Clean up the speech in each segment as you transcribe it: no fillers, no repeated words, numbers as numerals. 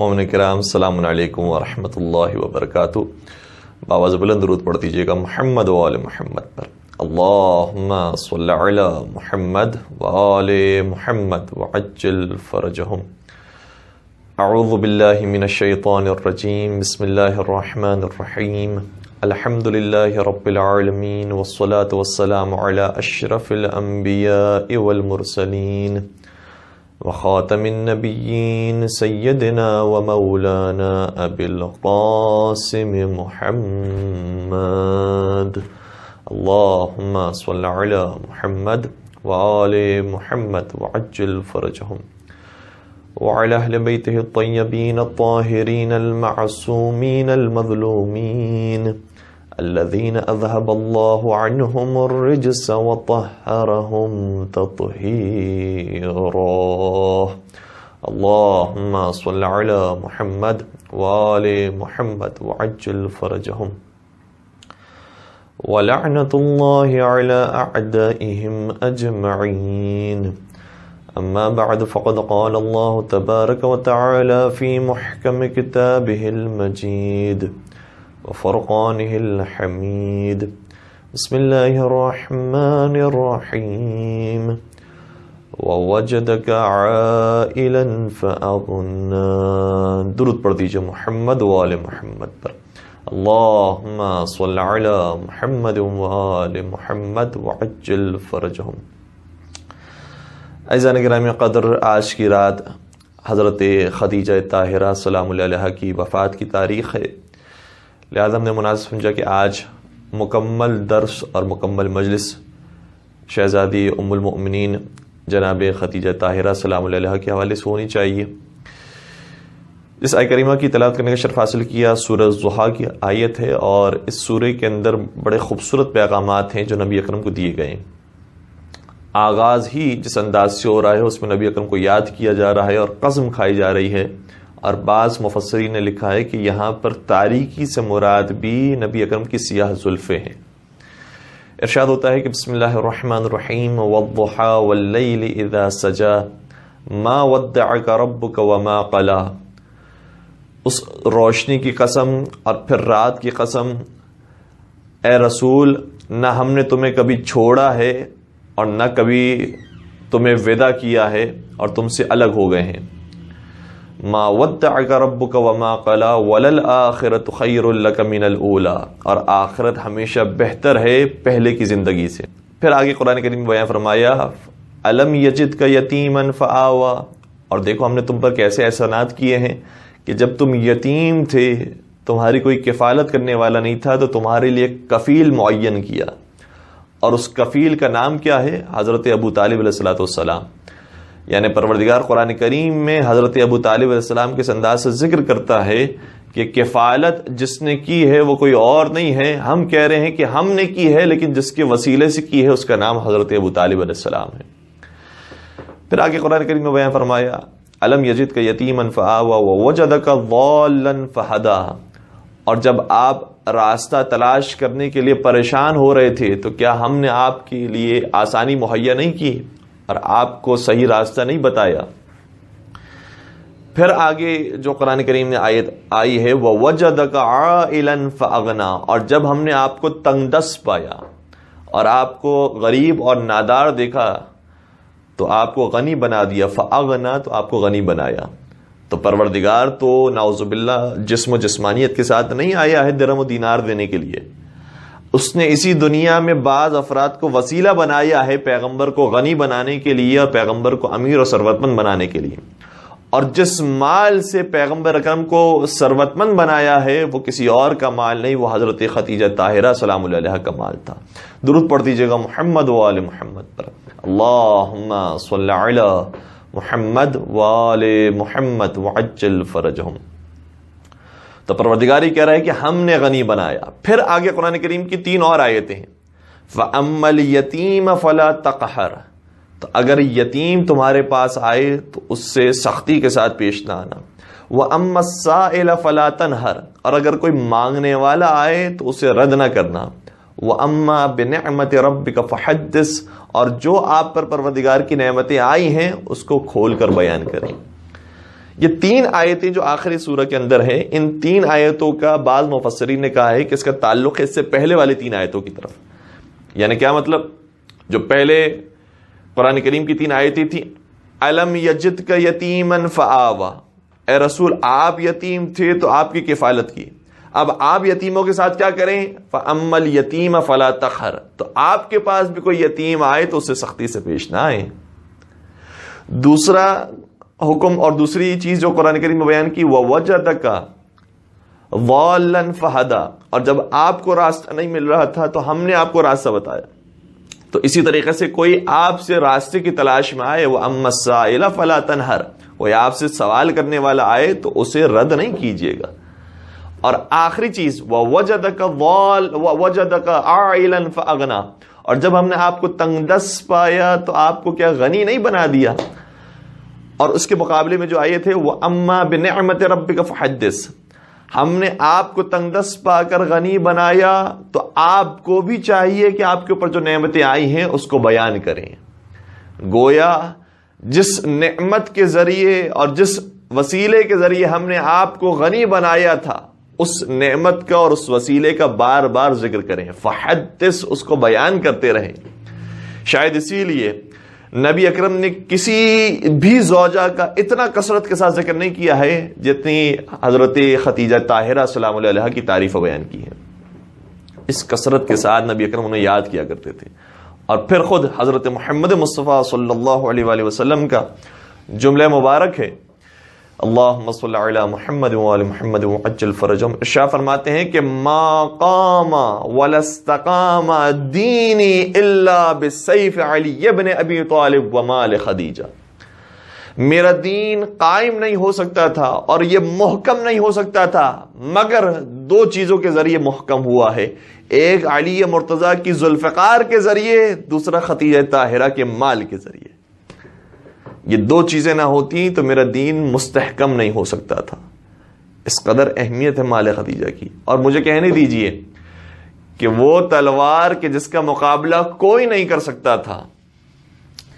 مومن کرام السلام علیکم ورحمۃ اللہ وبرکاتہ۔ باواز بلند درود پڑھ دیجیے گا محمد و آل محمد پر۔ اللہم صلی علی محمد و آل محمد وعجل فرجہم۔ اعوذ باللہ من الشیطان الرجیم، بسم اللہ الرحمن الرحیم۔ الحمد للہ رب العالمین والصلاة والسلام علی اشرف الانبیاء والمرسلین وخاتم النبیین سیدنا و مولانا ابی القاسم محمد۔ اللہم صل علی محمد و آل محمد وعجل فرجہم وعلى اہل بیتہ الطیبین الطاہرین المعصومین المظلومین الذین اذهب اللہ عنہم الرجس وطہرہم تطہیرا۔ اللہم صل علی محمد وآل محمد وعجل فرجہم ولعنۃ اللہ علی اعدائہم اجمعین۔ اما بعد فقد قال اللہ تبارک وتعالی فی محکم کتابہ المجید وفرقانہ الحمید۔ بسم اللہ الرحمن الرحیم۔ ووجدک عائلا فأغنا۔ درود پڑھ دیجئے محمد و آل محمد پر۔ اللہم صل علی محمد و آل محمد وعجل فرجہم۔ اعزائے گرامی قدر، آج کی رات حضرت خدیجہ طاہرہ سلام اللہ علیہا کی وفات کی تاریخ ہے، لہذا ہم نے مناسب سمجھا کہ آج مکمل درس اور مکمل مجلس شہزادی ام المؤمنین جناب خدیجہ طاہرہ سلام اللہ علیہا کے حوالے سے ہونی چاہیے۔ اس آیت کریمہ کی تلاوت کرنے کا شرف حاصل کیا سورہ الضحیٰ کی آیت ہے، اور اس سورہ کے اندر بڑے خوبصورت پیغامات ہیں جو نبی اکرم کو دیے گئے ہیں۔ آغاز ہی جس انداز سے ہو رہا ہے اس میں نبی اکرم کو یاد کیا جا رہا ہے اور قسم کھائی جا رہی ہے، اور بعض مفسرین نے لکھا ہے کہ یہاں پر تاریکی سے مراد بھی نبی اکرم کی سیاہ زلفیں ہیں۔ ارشاد ہوتا ہے کہ بسم اللہ الرحمن الرحیم والضحیٰ واللیل اذا سجا ما ودعک ربک وما قلا۔ اس روشنی کی قسم اور پھر رات کی قسم، اے رسول نہ ہم نے تمہیں کبھی چھوڑا ہے اور نہ کبھی تمہیں ودا کیا ہے اور تم سے الگ ہو گئے ہیں۔ ما ودعک ربک وما قلا وللآخرۃ خیر لک من الاولی، اور آخرت ہمیشہ بہتر ہے پہلے کی زندگی سے۔ پھر آگے قرآن کریم بیان فرمایا الم یجدک یتیما فآوی، اور دیکھو ہم نے تم پر کیسے احسانات کیے ہیں کہ جب تم یتیم تھے، تمہاری کوئی کفالت کرنے والا نہیں تھا، تو تمہارے لیے کفیل معین کیا، اور اس کفیل کا نام کیا ہے؟ حضرت ابو طالب علیہ السلام۔ یعنی پروردگار قرآن کریم میں حضرت ابو طالب علیہ السلام کے انداز سے ذکر کرتا ہے کہ کفالت جس نے کی ہے وہ کوئی اور نہیں ہے، ہم کہہ رہے ہیں کہ ہم نے کی ہے، لیکن جس کے وسیلے سے کی ہے اس کا نام حضرت ابو طالب علیہ السلام ہے۔ پھر آگے قرآن کریم میں بیان فرمایا الم یجدک یتیما فآوی ووجدک ضالا فہدی، اور جب آپ راستہ تلاش کرنے کے لیے پریشان ہو رہے تھے تو کیا ہم نے آپ کے لیے آسانی مہیا نہیں کی اور آپ کو صحیح راستہ نہیں بتایا؟ پھر آگے جو قرآن کریم نے آیت آئی ہے وَوَجَدَكَ عَائِلًا فَأَغْنَا، اور جب ہم نے آپ کو تنگ دست پایا اور آپ کو غریب اور نادار دیکھا تو آپ کو غنی بنا دیا، فَأَغْنَا، تو آپ کو غنی بنایا۔ تو پروردگار تو نعوذ باللہ جسم و جسمانیت کے ساتھ نہیں آیا ہے درہم و دینار دینے کے لیے، اس نے اسی دنیا میں بعض افراد کو وسیلہ بنایا ہے پیغمبر کو غنی بنانے کے لیے اور پیغمبر کو امیر و ثروت مند بنانے کے لیے، اور جس مال سے پیغمبر اکرم کو ثروت مند بنایا ہے وہ کسی اور کا مال نہیں، وہ حضرت خدیجہ طاہرہ سلام اللہ علیہا کا مال تھا۔ درود پڑھ دیجیے گا محمد و آل محمد پر۔ اللہم صل علی محمد و آل محمد وعجل فرجہم۔ تو پروردگاری کہہ رہا ہے کہ ہم نے غنی بنایا۔ پھر آگے قرآن کریم کی 3 اور آیتیں ہیں فَأَمَّا الْيَتِيمَ فَلَا تَقْهَرْ، تو اگر یتیم تمہارے پاس آئے تو اس سے سختی کے ساتھ پیش نہ آنا۔ وَأَمَّا السَّائِلَ فَلَا تَنْهَرْ، اور اگر کوئی مانگنے والا آئے تو اسے رد نہ کرنا۔ وَأَمَّا بِنِعْمَةِ رَبِّكَ فَحَدِّثْ، اور جو آپ پر پروردگار کی نعمتیں آئی ہیں اس کو کھول کر بیان کریں۔ یہ 3 آیتیں جو آخری سورہ کے اندر ہیں، ان 3 آیتوں کا بعض مفسرین نے کہا ہے کہ اس کا تعلق ہے اس سے پہلے والی 3 آیتوں کی طرف. یعنی کیا مطلب؟ جو پہلے قرآن کریم کی 3 آیتیں تھیں، الم یجدک یتیما فآویٰ، اے رسول آپ یتیم تھے تو آپ کی کفالت کی. اب آپ یتیموں کے ساتھ کیا کریں؟ فَأَمَّا الْيَتِيمَ فَلَا تَقْهَرْ، تو آپ کے پاس بھی کوئی یتیم آئے تو اسے سختی سے پیش نہ آئے. دوسرا حکم اور دوسری چیز جو قرآن کریم میں بیان کی، وَوَجَدَكَ ضَالًّا فَهَدَىٰ، اور جب آپ کو راستہ نہیں مل رہا تھا تو ہم نے آپ کو راستہ بتایا. تو اسی طریقے سے کوئی آپ سے راستے کی تلاش میں آئے، وَأَمَّا السَّائِلَ فَلَا تَنْهَرْ، کوئی آپ سے سوال کرنے والا آئے تو اسے رد نہیں کیجیے گا. اور آخری چیز وَوَجَدَكَ عَائِلًا فَأَغْنَىٰ، اور جب ہم نے آپ کو تنگ دست پایا تو آپ کو کیا غنی نہیں بنا دیا. اور اس کے مقابلے میں جو آئے تھے وَأَمَّا بِنِعْمَةِ رَبِّكَ فَحَدِّثْ، ہم نے آپ کو تنگ دست پا کر غنی بنایا تو آپ کو بھی چاہیے کہ آپ کے اوپر جو نعمتیں آئی ہیں اس کو بیان کریں. گویا جس نعمت کے ذریعے اور جس وسیلے کے ذریعے ہم نے آپ کو غنی بنایا تھا، اس نعمت کا اور اس وسیلے کا بار بار ذکر کریں. فحدث، اس کو بیان کرتے رہیں. شاید اسی لیے نبی اکرم نے کسی بھی زوجہ کا اتنا کثرت کے ساتھ ذکر نہیں کیا ہے جتنی حضرت خدیجہ طاہرہ سلام اللہ علیہا کی تعریف بیان کی ہے. اس کثرت کے ساتھ نبی اکرم انہیں یاد کیا کرتے تھے. اور پھر خود حضرت محمد مصطفیٰ صلی اللہ علیہ وآلہ وسلم کا جملہ مبارک ہے، اللہم صلی علی محمد وآل محمد وعجل فرجہم، ارشاد فرماتے ہیں کہ ما قام ولا استقام دینی الا بالسیف علی ابن ابی طالب ومال خدیجہ. میرا دین قائم نہیں ہو سکتا تھا اور یہ محکم نہیں ہو سکتا تھا مگر 2 چیزوں کے ذریعے محکم ہوا ہے، ایک علی مرتضیٰ کی ذوالفقار کے ذریعے، دوسرا خدیجہ طاہرہ کے مال کے ذریعے. یہ 2 چیزیں نہ ہوتی تو میرا دین مستحکم نہیں ہو سکتا تھا. اس قدر اہمیت ہے مال خدیجہ کی. اور مجھے کہنے دیجئے کہ وہ تلوار کہ جس کا مقابلہ کوئی نہیں کر سکتا تھا،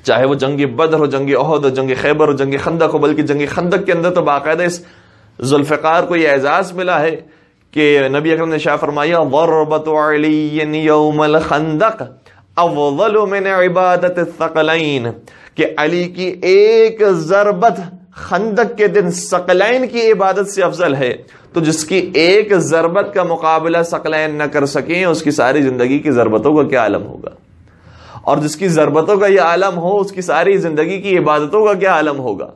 چاہے وہ جنگ بدر ہو، جنگ احد ہو، جنگ خیبر ہو، جنگ خندق ہو، بلکہ جنگ خندق کے اندر تو باقاعدہ اس ذوالفقار کو یہ اعزاز ملا ہے کہ نبی اکرم نے شاہ فرمایا ضربۃ علی یوم الخندق افضل من عبادت الثقلین، کہ علی کی ایک ضربت خندق کے دن ثقلین کی عبادت سے افضل ہے. تو جس کی ایک ضربت کا مقابلہ ثقلین نہ کر سکیں، اس کی ساری زندگی کی ضربتوں کا کیا عالم ہوگا، اور جس کی ضربتوں کا یہ عالم ہو اس کی ساری زندگی کی عبادتوں کا کیا عالم ہوگا.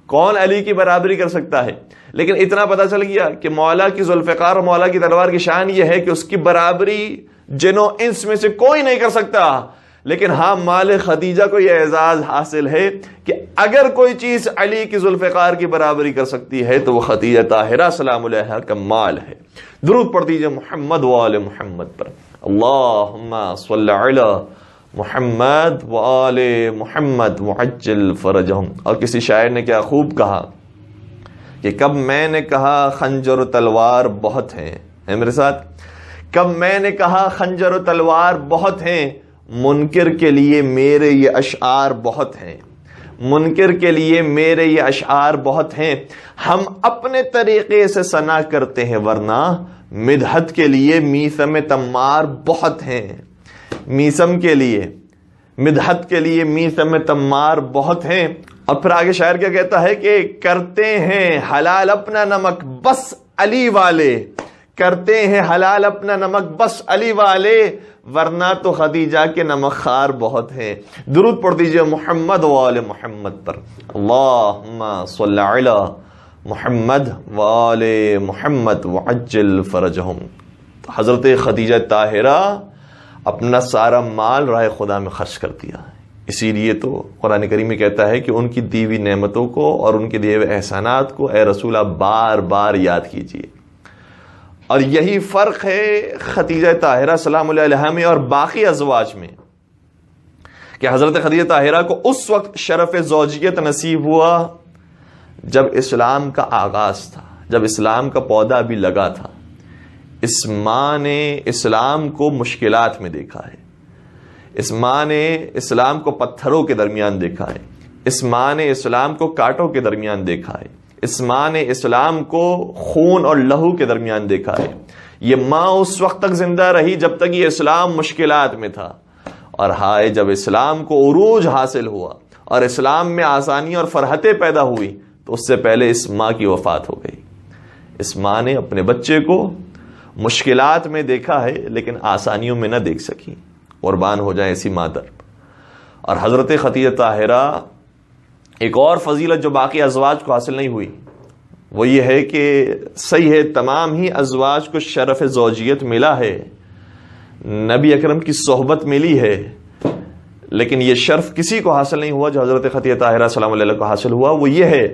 کون علی کی برابری کر سکتا ہے؟ لیکن اتنا پتہ چل گیا کہ مولا کی ذوالفقار اور مولا کی تلوار کی شان یہ ہے کہ اس کی برابری جنوں انس میں سے کوئی نہیں کر سکتا. لیکن ہاں مال خدیجہ کو یہ اعزاز حاصل ہے کہ اگر کوئی چیز علی کی ذوالفقار کی برابری کر سکتی ہے تو وہ خدیجہ طاہرہ سلام علیہا کا مال ہے. درود پڑھ دیجئے محمد وآل محمد پر. اللہم صلی علی محمد وآل محمد وعجل فرجہم. اور کسی شاعر نے کیا خوب کہا کہ کب میں نے کہا خنجر و تلوار بہت ہیں، ہے میرے ساتھ، کب میں نے کہا خنجر و تلوار بہت ہیں، منکر کے لیے میرے یہ اشعار بہت ہیں، منکر کے لیے میرے یہ اشعار بہت ہیں. ہم اپنے طریقے سے ثنا کرتے ہیں ورنہ مدحت کے لیے میثم تمار بہت ہیں. میثم کے لیے، مدحت کے لیے میثم تمار بہت ہیں. اور پھر آگے شاعر کیا کہتا ہے کہ کرتے ہیں حلال اپنا نمک بس علی والے، کرتے ہیں حلال اپنا نمک بس علی والے، ورنہ تو خدیجہ کے نمک خار بہت ہیں. درود پڑھ دیجئے محمد وآل محمد پر. اللہم صلی علی محمد وآل محمد وعجل فرجہم. حضرت خدیجہ طاہرہ اپنا سارا مال راہ خدا میں خرچ کر دیا. اسی لیے تو قرآن کریم میں کہتا ہے کہ ان کی دی ہوئی نعمتوں کو اور ان کے دیے ہوئے احسانات کو اے رسول آپ بار بار یاد کیجیے. اور یہی فرق ہے خدیجہ طاہرہ سلام اللہ علیہا میں اور باقی ازواج میں کہ حضرت خدیجہ طاہرہ کو اس وقت شرف زوجیت نصیب ہوا جب اسلام کا آغاز تھا، جب اسلام کا پودا ابھی لگا تھا. اس ماں نے اسلام کو مشکلات میں دیکھا ہے، اس ماں نے اسلام کو پتھروں کے درمیان دیکھا ہے، اس ماں نے اسلام کو کانٹوں کے درمیان دیکھا ہے، اس ماں نے اسلام کو خون اور لہو کے درمیان دیکھا ہے. یہ ماں اس وقت تک زندہ رہی جب تک یہ اسلام مشکلات میں تھا، اور ہائے جب اسلام کو عروج حاصل ہوا اور اسلام میں آسانی اور فرحتیں پیدا ہوئی تو اس سے پہلے اس ماں کی وفات ہو گئی. اس ماں نے اپنے بچے کو مشکلات میں دیکھا ہے لیکن آسانیوں میں نہ دیکھ سکی. قربان ہو جائیں ایسی مادر. اور حضرت خدیجہ طاہرہ ایک اور فضیلت جو باقی ازواج کو حاصل نہیں ہوئی وہ یہ ہے کہ صحیح ہے تمام ہی ازواج کو شرف زوجیت ملا ہے، نبی اکرم کی صحبت ملی ہے، لیکن یہ شرف کسی کو حاصل نہیں ہوا جو حضرت خدیجہ طاہرہ سلام اللہ علیہ کو حاصل ہوا. وہ یہ ہے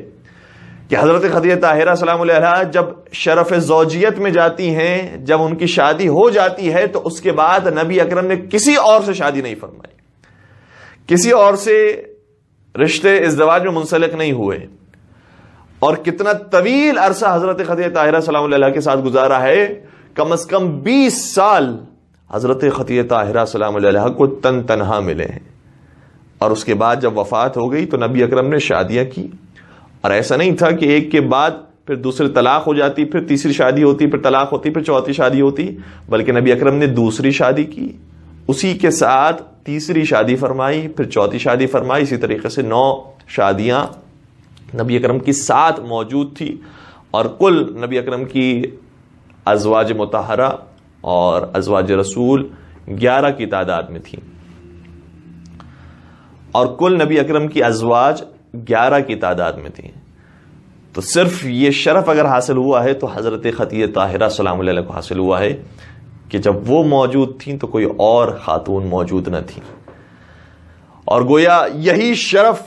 کہ حضرت خدیجہ طاہرہ سلام اللہ علیہ جب شرف زوجیت میں جاتی ہیں، جب ان کی شادی ہو جاتی ہے تو اس کے بعد نبی اکرم نے کسی اور سے شادی نہیں فرمائی، کسی اور سے رشتے ازدواج میں منسلک نہیں ہوئے. اور کتنا طویل عرصہ حضرت خدیجہ طاہرہ سلام اللہ علیہ کے ساتھ گزارا ہے، کم از کم 20 سال حضرت خدیجہ طاہرہ سلام اللہ علیہ کو تنہا ملے ہیں. اور اس کے بعد جب وفات ہو گئی تو نبی اکرم نے شادیاں کی. اور ایسا نہیں تھا کہ ایک کے بعد پھر دوسری طلاق ہو جاتی، پھر تیسری شادی ہوتی، پھر طلاق ہوتی، پھر چوتھی شادی ہوتی، بلکہ نبی اکرم نے دوسری شادی کی، اسی کے ساتھ تیسری شادی فرمائی، پھر چوتھی شادی فرمائی. اسی طریقے سے 9 شادیاں نبی اکرم کی ساتھ موجود تھی. اور کل نبی اکرم کی ازواج مطہرہ اور ازواج رسول 11 کی تعداد میں تھی. اور کل نبی اکرم کی ازواج 11 کی تعداد میں تھی. تو صرف یہ شرف اگر حاصل ہوا ہے تو حضرت خدیجہ طاہرہ سلام اللہ علیہ کو حاصل ہوا ہے کہ جب وہ موجود تھیں تو کوئی اور خاتون موجود نہ تھی. اور گویا یہی شرف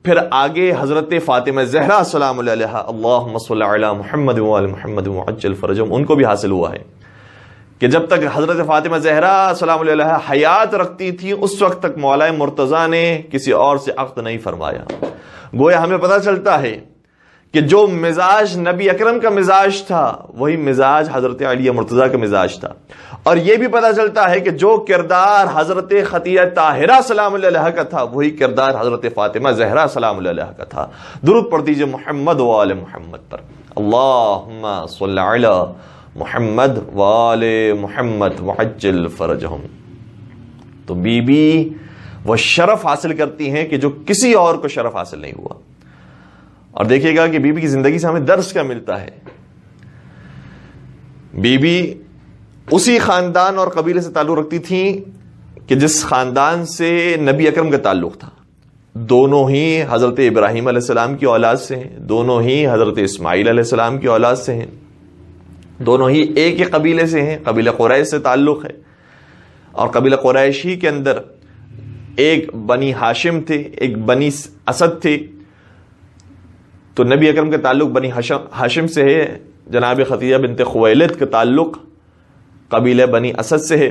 پھر آگے حضرت فاطمہ زہرا سلام اللہ علیہ اللہم صلی علی محمد وعلی محمد وعجل فرجہم ان کو بھی حاصل ہوا ہے کہ جب تک حضرت فاطمہ زہرا سلام اللہ علیہ حیات رکھتی تھی اس وقت تک مولا مرتضیٰ نے کسی اور سے عقد نہیں فرمایا. گویا ہمیں پتہ چلتا ہے کہ جو مزاج نبی اکرم کا مزاج تھا وہی مزاج حضرت علی مرتضیٰ کا مزاج تھا. اور یہ بھی پتہ چلتا ہے کہ جو کردار حضرت خدیجہ طاہرہ سلام اللہ علیہ کا تھا وہی کردار حضرت فاطمہ زہرا سلام اللہ علیہ کا تھا. درود پڑھ دیجئے محمد و آل محمد پر. اللہم صلی علی محمد و آل محمد وعجل فرجہم. تو بی بی وہ شرف حاصل کرتی ہیں کہ جو کسی اور کو شرف حاصل نہیں ہوا. اور دیکھیے گا کہ بی بی کی زندگی سے ہمیں درس کیا ملتا ہے. بی بی اسی خاندان اور قبیلے سے تعلق رکھتی تھیں کہ جس خاندان سے نبی اکرم کا تعلق تھا. دونوں ہی حضرت ابراہیم علیہ السلام کی اولاد سے ہیں، دونوں ہی حضرت اسماعیل علیہ السلام کی اولاد سے ہیں، دونوں ہی ایک ہی قبیلے سے ہیں، قبیلہ قریش سے تعلق ہے. اور قبیلہ قریش ہی کے اندر ایک بنی ہاشم تھے، ایک بنی اسد تھے. تو نبی اکرم کا تعلق بنی ہاشم سے ہے، جناب خدیجہ بنت خویلد کا تعلق قبیلہ بنی اسد سے ہے.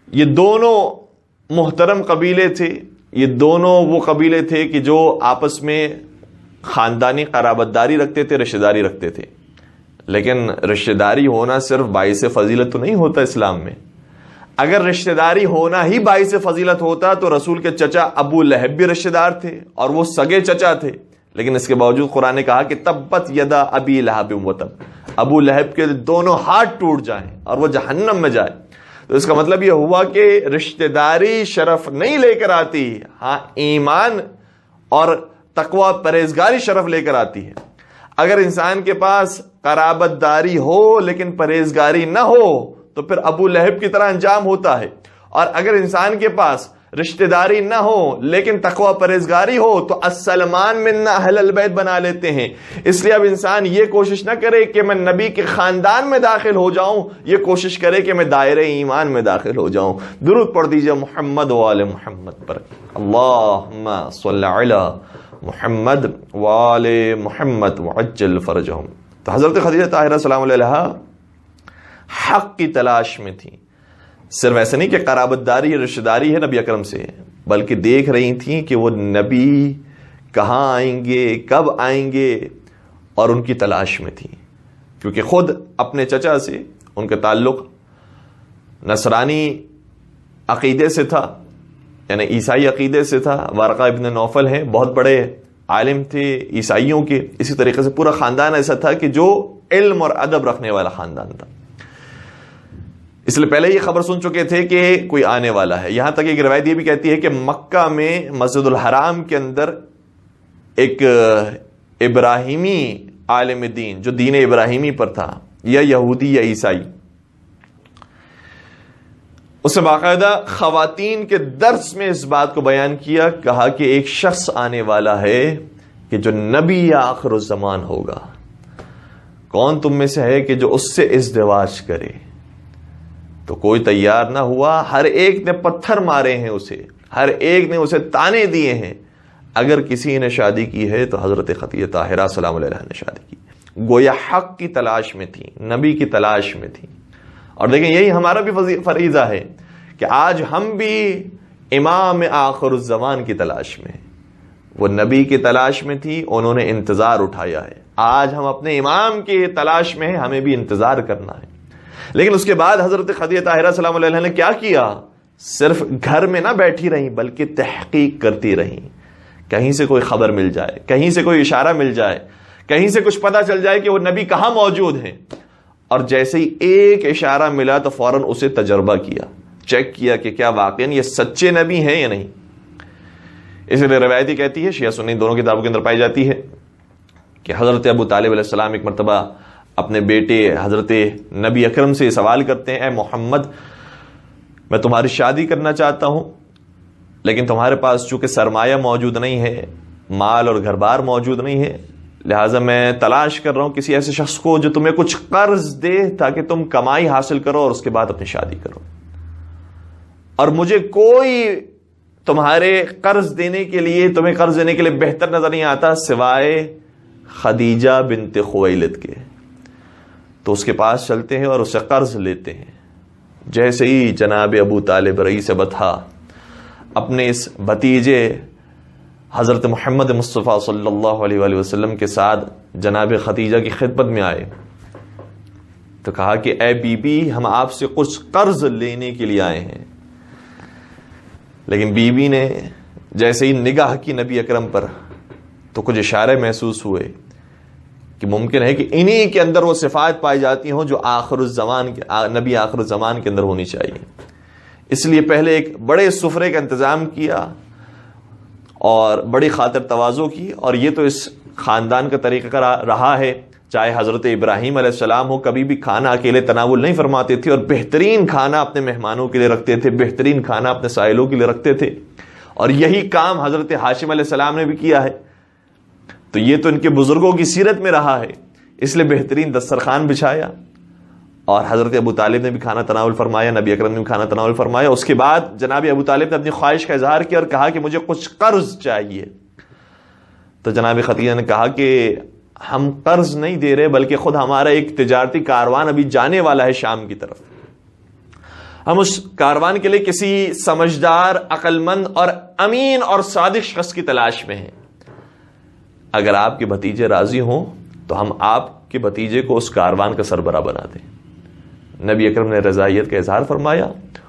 یہ دونوں محترم قبیلے تھے. یہ دونوں وہ قبیلے تھے کہ جو آپس میں خاندانی قرابت داری رکھتے تھے، رشتہ داری رکھتے تھے. لیکن رشتہ داری ہونا صرف باعث فضیلت تو نہیں ہوتا اسلام میں. اگر رشتہ داری ہونا ہی باعث فضیلت ہوتا تو رسول کے چچا ابو لہب بھی رشتہ دار تھے اور وہ سگے چچا تھے. لیکن اس کے باوجود قرآن نے کہا کہ تبت یدا ابی لہب و تب، ابو لہب کے دونوں ہاتھ ٹوٹ جائیں اور وہ جہنم میں جائے. تو اس کا مطلب یہ ہوا کہ رشتہ داری شرف نہیں لے کر آتی، ہاں ایمان اور تقوی پرہیزگاری شرف لے کر آتی ہے. اگر انسان کے پاس قرابت داری ہو لیکن پرہیزگاری نہ ہو تو پھر ابو لہب کی طرح انجام ہوتا ہے. اور اگر انسان کے پاس رشتہ داری نہ ہو لیکن تقوی پرہیزگاری ہو تو السلمان منا اہل البیت بنا لیتے ہیں. اس لیے اب انسان یہ کوشش نہ کرے کہ میں نبی کے خاندان میں داخل ہو جاؤں، یہ کوشش کرے کہ میں دائرہ ایمان میں داخل ہو جاؤں. درود پڑھ دیجئے محمد و آل محمد پر. اللہم صلی علی محمد و آل محمد وعجل فرجہم. تو حضرت خدیجہ طاہرہ سلام اللہ علیہا حق کی تلاش میں تھی. صرف ایسا نہیں کہ قرابت داری یا رشتہ داری ہے نبی اکرم سے، بلکہ دیکھ رہی تھیں کہ وہ نبی کہاں آئیں گے، کب آئیں گے، اور ان کی تلاش میں تھی. کیونکہ خود اپنے چچا سے ان کا تعلق نصرانی عقیدے سے تھا، یعنی عیسائی عقیدے سے تھا. ورقہ ابن نوفل ہیں، بہت بڑے عالم تھے عیسائیوں کے، اسی طریقے سے پورا خاندان ایسا تھا کہ جو علم اور ادب رکھنے والا خاندان تھا. اس لیے پہلے یہ خبر سن چکے تھے کہ کوئی آنے والا ہے. یہاں تک ایک روایت یہ بھی کہتی ہے کہ مکہ میں مسجد الحرام کے اندر ایک ابراہیمی عالم دین جو دین ابراہیمی پر تھا، یا یہودی یا عیسائی، اس نے باقاعدہ خواتین کے درس میں اس بات کو بیان کیا، کہا کہ ایک شخص آنے والا ہے کہ جو نبی یا آخر الزمان ہوگا. کون تم میں سے ہے کہ جو اس سے ازدواج کرے؟ تو کوئی تیار نہ ہوا، ہر ایک نے پتھر مارے ہیں اسے، ہر ایک نے اسے تانے دیے ہیں. اگر کسی نے شادی کی ہے تو حضرت خدیجہ طاہرہ سلام علیہ نے شادی کی. گویا حق کی تلاش میں تھی، نبی کی تلاش میں تھی. اور دیکھیں یہی ہمارا بھی فریضہ ہے کہ آج ہم بھی امام آخر الزمان کی تلاش میں. وہ نبی کی تلاش میں تھی، انہوں نے انتظار اٹھایا ہے. آج ہم اپنے امام کی تلاش میں ہیں، ہمیں بھی انتظار کرنا ہے. لیکن اس کے بعد حضرت خدیجہ طاہرہ سلام علیہ نے کیا کیا؟ صرف گھر میں نہ بیٹھی رہیں بلکہ تحقیق کرتی رہیں. کہیں سے کوئی خبر مل جائے، کہیں سے کوئی اشارہ مل جائے، کہیں سے کچھ پتا چل جائے کہ وہ نبی کہاں موجود ہیں. اور جیسے ہی ایک اشارہ ملا تو فوراً اسے تجربہ کیا، چیک کیا کہ کیا واقعاً یہ سچے نبی ہیں یا نہیں. اس لیے روایتی کہتی ہے، شیعہ سنی دونوں کتابوں کے اندر پائی جاتی ہے، کہ حضرت ابو طالب علیہ السلام ایک مرتبہ اپنے بیٹے حضرت نبی اکرم سے سوال کرتے ہیں، اے محمد میں تمہاری شادی کرنا چاہتا ہوں، لیکن تمہارے پاس چونکہ سرمایہ موجود نہیں ہے، مال اور گھر بار موجود نہیں ہے، لہٰذا میں تلاش کر رہا ہوں کسی ایسے شخص کو جو تمہیں کچھ قرض دے تاکہ تم کمائی حاصل کرو اور اس کے بعد اپنی شادی کرو. اور مجھے کوئی تمہارے قرض دینے کے لیے، تمہیں قرض دینے کے لیے بہتر نظر نہیں آتا سوائے خدیجہ بنت خویلد کے. تو اس کے پاس چلتے ہیں اور اسے قرض لیتے ہیں. جیسے ہی جناب ابو طالب رئیس بطحہ اپنے اس بھتیجے حضرت محمد مصطفیٰ صلی اللہ علیہ وآلہ وسلم کے ساتھ جناب خدیجہ کی خدمت میں آئے تو کہا کہ اے بی بی ہم آپ سے کچھ قرض لینے کے لیے آئے ہیں. لیکن بی بی نے جیسے ہی نگاہ کی نبی اکرم پر تو کچھ اشارے محسوس ہوئے کہ ممکن ہے کہ انہی کے اندر وہ صفات پائی جاتی ہوں جو آخر الزمان نبی آخر الزمان کے اندر ہونی چاہیے. اس لیے پہلے ایک بڑے سفرے کا انتظام کیا اور بڑی خاطر تواضع کی. اور یہ تو اس خاندان کا طریقہ رہا ہے، چاہے حضرت ابراہیم علیہ السلام ہو، کبھی بھی کھانا اکیلے تناول نہیں فرماتے تھے اور بہترین کھانا اپنے مہمانوں کے لیے رکھتے تھے، بہترین کھانا اپنے سائلوں کے لیے رکھتے تھے. اور یہی کام حضرت ہاشم علیہ السلام نے بھی کیا ہے. تو یہ تو ان کے بزرگوں کی سیرت میں رہا ہے، اس لیے بہترین دسترخوان بچھایا اور حضرت ابو طالب نے بھی کھانا تناول فرمایا، نبی اکرم نے بھی کھانا تناول فرمایا. اس کے بعد جناب ابو طالب نے اپنی خواہش کا اظہار کیا اور کہا کہ مجھے کچھ قرض چاہیے. تو جناب خدیجہ نے کہا کہ ہم قرض نہیں دے رہے بلکہ خود ہمارا ایک تجارتی کاروان ابھی جانے والا ہے شام کی طرف. ہم اس کاروان کے لیے کسی سمجھدار، عقل مند اور امین اور صادق شخص کی تلاش میں ہیں. اگر آپ کے بھتیجے راضی ہوں تو ہم آپ کے بھتیجے کو اس کاروان کا سربراہ بنا دیں. نبی اکرم نے رضائیت کا اظہار فرمایا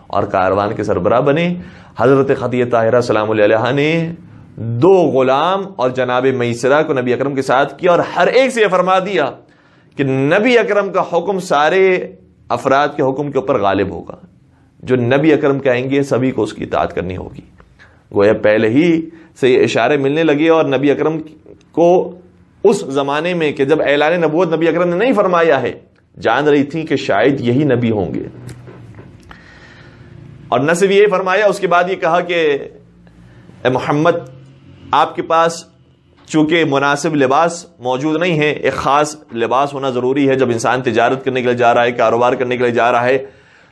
اور کاروان کے سربراہ بنے. حضرت خدیجہ طاہرہ سلام علیہ نے 2 غلام اور جناب میسرہ کو نبی اکرم کے ساتھ کیا اور ہر ایک سے یہ فرما دیا کہ نبی اکرم کا حکم سارے افراد کے حکم کے اوپر غالب ہوگا. جو نبی اکرم کہیں گے سبھی کو اس کی اطاعت کرنی ہوگی. گویا پہلے ہی سے یہ اشارے ملنے لگے اور نبی اکرم کو اس زمانے میں کہ جب اعلان نبوت نبی اکرم نے نہیں فرمایا ہے، جان رہی تھی کہ شاید یہی نبی ہوں گے. اور نہ صرف یہ فرمایا، اس کے بعد یہ کہا کہ اے محمد آپ کے پاس چونکہ مناسب لباس موجود نہیں ہے، ایک خاص لباس ہونا ضروری ہے. جب انسان تجارت کرنے کے لیے جا رہا ہے، کاروبار کرنے کے لیے جا رہا ہے،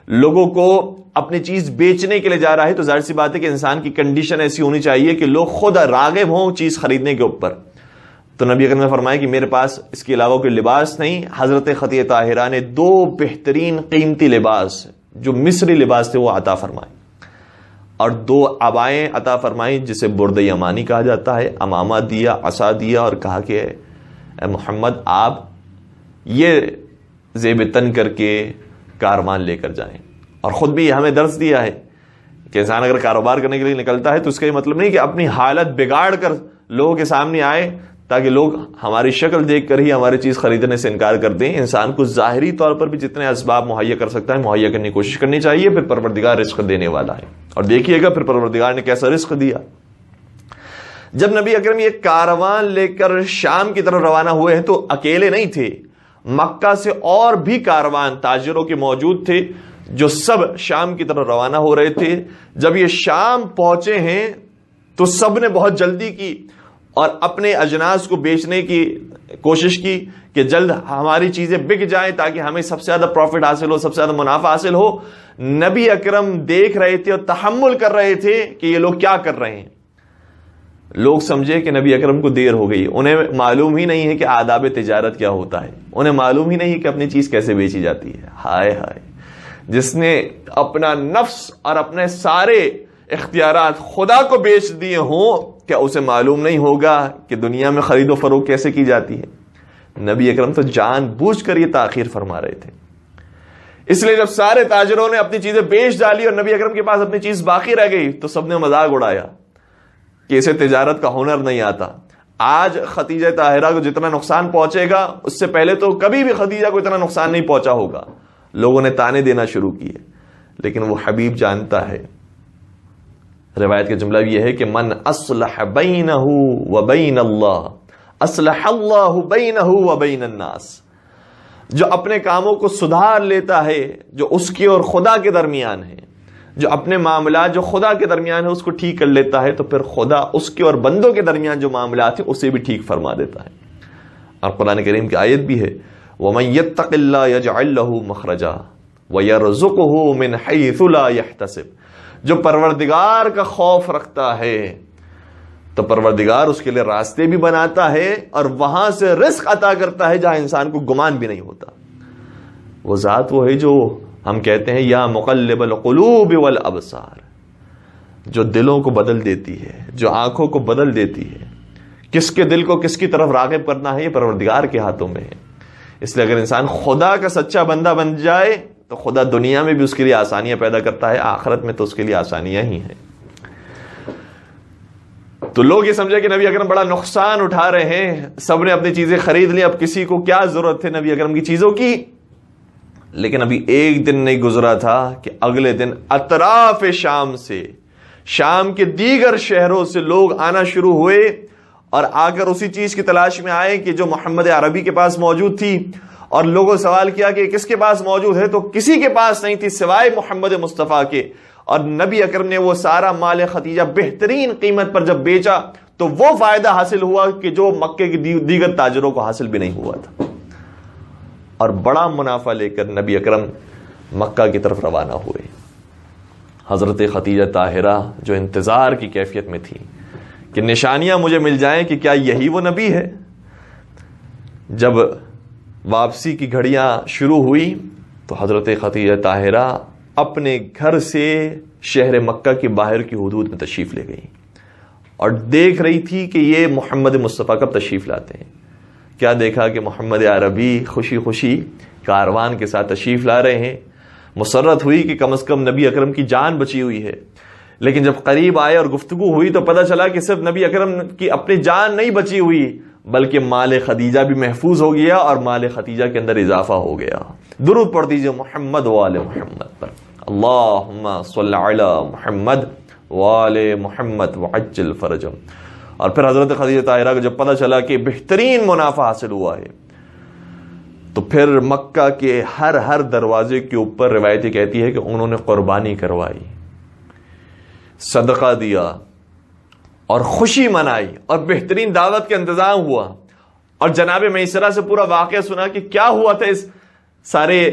لوگوں کو اپنی چیز بیچنے کے لیے جا رہا ہے، تو ظاہر سی بات ہے کہ انسان کی کنڈیشن ایسی ہونی چاہیے کہ لوگ خود راغب ہوں چیز خریدنے کے اوپر. تو نبی اکرم نے فرمایا کہ میرے پاس اس کے علاوہ کوئی لباس نہیں. حضرت خدیجہ طاہرہ نے 2 بہترین قیمتی لباس جو مصری لباس تھے وہ عطا فرمائے اور 2 عبائیں عطا فرمائیں جسے برد یمانی کہا جاتا ہے. امامہ دیا، عصا دیا اور کہا کہ اے محمد آپ یہ زیب تن کر کے کاروان لے کر جائیں. اور خود بھی ہمیں درس دیا ہے کہ انسان اگر کاروبار کرنے کے لیے نکلتا ہے تو اس کا یہ مطلب نہیں کہ اپنی حالت بگاڑ کر لوگوں کے سامنے آئے تاکہ لوگ ہماری شکل دیکھ کر ہی ہماری چیز خریدنے سے انکار کر دیں. انسان کو ظاہری طور پر بھی جتنے اسباب مہیا کر سکتا ہے مہیا کرنے کی کوشش کرنی چاہیے. پھر پروردگار رزق دینے والا ہے. اور دیکھیے گا پھر پروردگار نے کیسا رزق دیا. جب نبی اکرم یہ کاروان لے کر شام کی طرف روانہ ہوئے ہیں تو اکیلے نہیں تھے. مکہ سے اور بھی کاروان تاجروں کے موجود تھے جو سب شام کی طرف روانہ ہو رہے تھے. جب یہ شام پہنچے ہیں تو سب نے بہت جلدی کی اور اپنے اجناس کو بیچنے کی کوشش کی کہ جلد ہماری چیزیں بک جائیں تاکہ ہمیں سب سے زیادہ پروفٹ حاصل ہو, سب سے زیادہ منافع حاصل ہو. نبی اکرم دیکھ رہے تھے اور تحمل کر رہے تھے کہ یہ لوگ کیا کر رہے ہیں. لوگ سمجھے کہ نبی اکرم کو دیر ہو گئی. انہیں معلوم ہی نہیں ہے کہ آداب تجارت کیا ہوتا ہے. انہیں معلوم ہی نہیں کہ اپنی چیز کیسے بیچی جاتی ہے. ہائے ہائے, جس نے اپنا نفس اور اپنے سارے اختیارات خدا کو بیچ دیے ہوں, کیا اسے معلوم نہیں ہوگا کہ دنیا میں خرید و فروخت کیسے کی جاتی ہے. نبی اکرم تو جان بوجھ کر یہ تاخیر فرما رہے تھے. اس لیے جب سارے تاجروں نے اپنی چیزیں بیچ ڈالی اور نبی اکرم کے پاس اپنی چیز باقی رہ گئی تو سب نے مذاق اڑایا کہ اسے تجارت کا ہنر نہیں آتا. آج خدیجہ طاہرہ کو جتنا نقصان پہنچے گا اس سے پہلے تو کبھی بھی خدیجہ کو اتنا نقصان نہیں پہنچا ہوگا. لوگوں نے تانے دینا شروع کیے, لیکن وہ حبیب جانتا ہے. روایت کا جملہ بھی یہ ہے کہ من اصلح بینہ وبین اللہ اصلح اللہ بینہ وبین الناس. جو اپنے کاموں کو سدھار لیتا ہے جو اس کی اور خدا کے درمیان ہے, جو اپنے معاملات جو خدا کے درمیان ہے اس کو ٹھیک کر لیتا ہے, تو پھر خدا اس کے اور بندوں کے درمیان جو معاملات ہیں اسے بھی ٹھیک فرما دیتا ہے. اور قرآن کریم کی آیت بھی ہے وَمَن يَتَّقِ اللَّهَ يَجْعَل لَّهُ مَخْرَجًا وَيَرْزُقْهُ مِنْ حَيْثُ لَا يَحْتَسِبُ. جو پروردگار کا خوف رکھتا ہے تو پروردگار اس کے لیے راستے بھی بناتا ہے اور وہاں سے رزق عطا کرتا ہے جہاں انسان کو گمان بھی نہیں ہوتا. وہ ذات وہ ہے جو ہم کہتے ہیں یا مقلب القلوب والابصار, جو دلوں کو بدل دیتی ہے, جو آنکھوں کو بدل دیتی ہے. کس کے دل کو کس کی طرف راغب کرنا ہے یہ پروردگار کے ہاتھوں میں ہے. اس لیے اگر انسان خدا کا سچا بندہ بن جائے تو خدا دنیا میں بھی اس کے لیے آسانیاں پیدا کرتا ہے, آخرت میں تو اس کے لیے آسانیاں ہی ہیں. تو لوگ یہ سمجھے کہ نبی اکرم بڑا نقصان اٹھا رہے ہیں, سب نے اپنی چیزیں خرید لی, اب کسی کو کیا ضرورت تھی نبی اکرم کی چیزوں کی. لیکن ابھی ایک دن نہیں گزرا تھا کہ اگلے دن اطراف شام سے, شام کے دیگر شہروں سے لوگ آنا شروع ہوئے اور آ کر اسی چیز کی تلاش میں آئے کہ جو محمد عربی کے پاس موجود تھی. اور لوگوں سوال کیا کہ کس کے پاس موجود ہے, تو کسی کے پاس نہیں تھی سوائے محمد مصطفیٰ کے. اور نبی اکرم نے وہ سارا مال خدیجہ بہترین قیمت پر جب بیچا تو وہ فائدہ حاصل ہوا کہ جو مکے کے دیگر تاجروں کو حاصل بھی نہیں ہوا تھا. اور بڑا منافع لے کر نبی اکرم مکہ کی طرف روانہ ہوئے. حضرت خدیجہ طاہرہ جو انتظار کی کیفیت میں تھی کہ نشانیاں مجھے مل جائیں کہ کیا یہی وہ نبی ہے. جب واپسی کی گھڑیاں شروع ہوئی تو حضرت خدیجہ طاہرہ اپنے گھر سے شہر مکہ کے باہر کی حدود میں تشریف لے گئی اور دیکھ رہی تھی کہ یہ محمد مصطفیٰ کب تشریف لاتے ہیں. کیا دیکھا کہ محمد عربی خوشی خوشی کاروان کے ساتھ تشریف لا رہے ہیں. مسرت ہوئی کہ کم از کم نبی اکرم کی جان بچی ہوئی ہے. لیکن جب قریب آئے اور گفتگو ہوئی تو پتہ چلا کہ صرف نبی اکرم کی اپنی جان نہیں بچی ہوئی بلکہ مال خدیجہ بھی محفوظ ہو گیا اور مال خدیجہ کے اندر اضافہ ہو گیا. درود پڑھ دیجئے محمد وآل محمد پر. اللہم صلی علی محمد وآل محمد وعجل فرجم. اور پھر حضرت خدیجہ طاہرہ کو جب پتہ چلا کہ بہترین منافع حاصل ہوا ہے تو پھر مکہ کے ہر دروازے کے اوپر روایتیں کہتی ہے کہ انہوں نے قربانی کروائی, صدقہ دیا اور خوشی منائی اور بہترین دعوت کا انتظام ہوا. اور جناب میسرہ سے پورا واقعہ سنا کہ کیا ہوا تھا اس سارے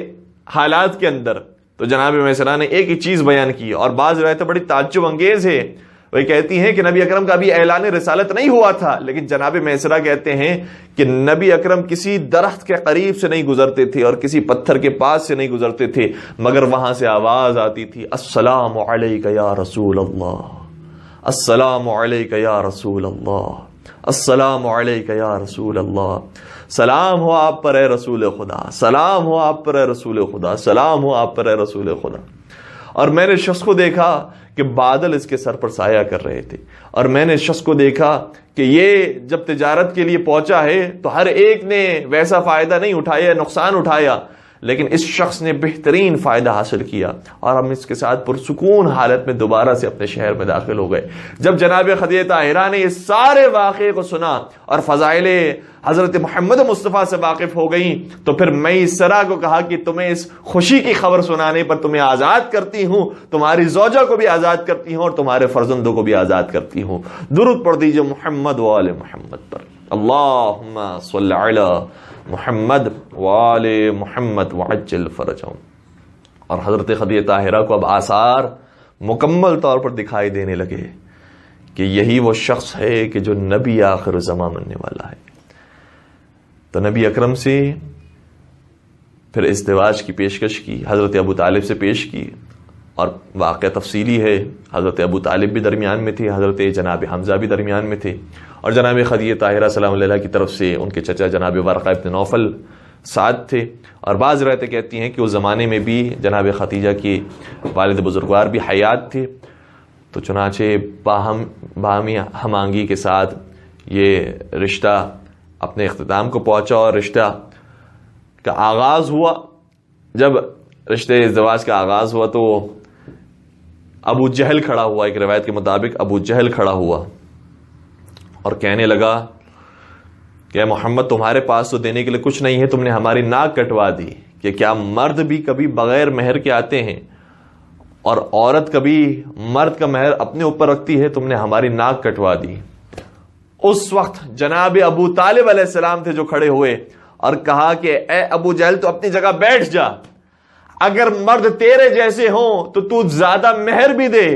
حالات کے اندر. تو جناب میسرہ نے ایک ہی چیز بیان کی اور بعض روایتیں بڑی تعجب انگیز ہے. وہ کہتی ہیں کہ نبی اکرم کا ابھی اعلان رسالت نہیں ہوا تھا, لیکن جناب میسرہ کہتے ہیں کہ نبی اکرم کسی درخت کے قریب سے نہیں گزرتے تھے اور کسی پتھر کے پاس سے نہیں گزرتے تھے مگر وہاں سے آواز آتی تھی السلام علیک یا رسول اللہ, السلام علیک یا رسول اللہ, السلام علیک یا رسول اللہ. سلام ہو آپ پر اے رسول خدا, سلام ہو آپ پر اے رسول خدا, سلام ہو آپ پر اے رسول خدا. اور میں نے شخص کو دیکھا کہ بادل اس کے سر پر سایہ کر رہے تھے، اور میں نے اس شخص کو دیکھا کہ یہ جب تجارت کے لیے پہنچا ہے تو ہر ایک نے ویسا فائدہ نہیں اٹھایا، نقصان اٹھایا، لیکن اس شخص نے بہترین فائدہ حاصل کیا، اور ہم اس کے ساتھ پرسکون حالت میں دوبارہ سے اپنے شہر میں داخل ہو گئے۔ جب جناب خدیجہ طاہرہ نے یہ سارے واقعے کو سنا اور فضائل حضرت محمد مصطفیٰ سے واقف ہو گئیں، تو پھر میسرہ کو کہا کہ تمہیں اس خوشی کی خبر سنانے پر تمہیں آزاد کرتی ہوں، تمہاری زوجہ کو بھی آزاد کرتی ہوں اور تمہارے فرزندوں کو بھی آزاد کرتی ہوں۔ درود پڑھ دیجئے محمد و آل محمد پر، اللہم صلی علی محمد وآل محمد وعجل فرجہم۔ اور حضرت خدیجہ طاہرہ کو اب آثار مکمل طور پر دکھائی دینے لگے کہ یہی وہ شخص ہے کہ جو نبی آخر زمان بننے والا ہے۔ تو نبی اکرم سے پھر ازدواج کی پیشکش کی، حضرت ابو طالب سے پیش کی، اور واقعہ تفصیلی ہے، حضرت ابو طالب بھی درمیان میں تھے، حضرت جناب حمزہ بھی درمیان میں تھے، اور جناب خدیجہ طاہرہ سلام اللہ کی طرف سے ان کے چچا جناب ورقہ ابن نوفل ساتھ تھے۔ اور بعض روایتیں کہتی ہیں کہ اس زمانے میں بھی جناب خدیجہ کے والد بزرگوار بھی حیات تھے، تو چنانچہ باہمی ہم آہنگی کے ساتھ یہ رشتہ اپنے اختتام کو پہنچا، اور رشتہ کا آغاز ہوا۔ جب رشتے ازدواج کا آغاز ہوا تو ابو جہل کھڑا ہوا، ایک روایت کے مطابق ابو جہل کھڑا ہوا اور کہنے لگا کہ محمد تمہارے پاس تو دینے کے لیے کچھ نہیں ہے، تم نے ہماری ناک کٹوا دی، کہ کیا مرد بھی کبھی بغیر مہر کے آتے ہیں اور عورت کبھی مرد کا مہر اپنے اوپر رکھتی ہے؟ تم نے ہماری ناک کٹوا دی۔ اس وقت جناب ابو طالب علیہ السلام تھے جو کھڑے ہوئے اور کہا کہ اے ابو جہل تو اپنی جگہ بیٹھ جا، اگر مرد تیرے جیسے ہوں تو تو زیادہ مہر بھی دے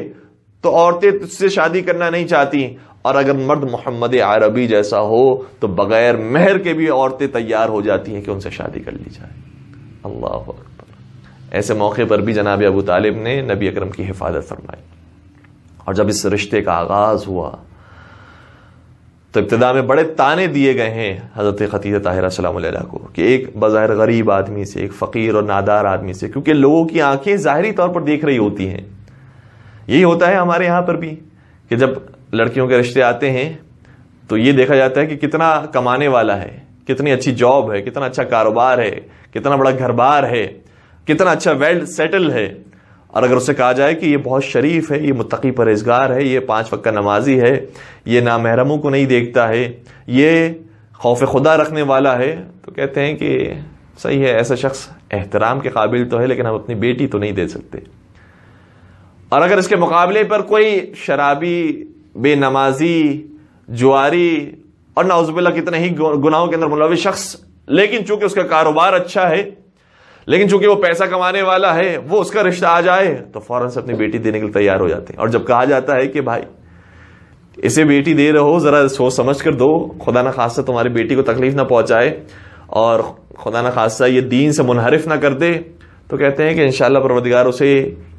تو عورتیں تجھ سے شادی کرنا نہیں چاہتی، اور اگر مرد محمد عربی جیسا ہو تو بغیر مہر کے بھی عورتیں تیار ہو جاتی ہیں کہ ان سے شادی کر لی جائے۔ اللہ اکبر۔ ایسے موقع پر بھی جناب ابو طالب نے نبی اکرم کی حفاظت فرمائی۔ اور جب اس رشتے کا آغاز ہوا تو ابتدا میں بڑے تانے دیے گئے ہیں حضرت خدیجہ طاہرہ سلام اللہ علیہ کو، کہ ایک بظاہر غریب آدمی سے، ایک فقیر اور نادار آدمی سے، کیونکہ لوگوں کی آنکھیں ظاہری طور پر دیکھ رہی ہوتی ہیں۔ یہی ہوتا ہے ہمارے یہاں پر بھی کہ جب لڑکیوں کے رشتے آتے ہیں تو یہ دیکھا جاتا ہے کہ کتنا کمانے والا ہے، کتنی اچھی جاب ہے، کتنا اچھا کاروبار ہے، کتنا بڑا گھر بار ہے، کتنا اچھا ویل سیٹل ہے۔ اور اگر اسے کہا جائے کہ یہ بہت شریف ہے، یہ متقی پرہیزگار ہے، یہ 5 وقت کا نمازی ہے، یہ نامحرموں کو نہیں دیکھتا ہے، یہ خوف خدا رکھنے والا ہے، تو کہتے ہیں کہ صحیح ہے، ایسا شخص احترام کے قابل تو ہے، لیکن ہم اپنی بیٹی تو نہیں دے سکتے۔ اور اگر اس کے مقابلے پر کوئی شرابی، بے نمازی، جواری اور نعوذ باللہ کتنے ہی گناہوں کے اندر ملوث شخص، لیکن چونکہ اس کا کاروبار اچھا ہے، لیکن چونکہ وہ پیسہ کمانے والا ہے، وہ اس کا رشتہ آ جائے تو فوراً سے اپنی بیٹی دینے کے لیے تیار ہو جاتے ہیں۔ اور جب کہا جاتا ہے کہ بھائی اسے بیٹی دے رہے ہو، ذرا سوچ سمجھ کر دو، خدا نہ خاصہ تمہاری بیٹی کو تکلیف نہ پہنچائے اور خدا نہ خاصہ یہ دین سے منحرف نہ کر دے، تو کہتے ہیں کہ انشاءاللہ پروردگار اسے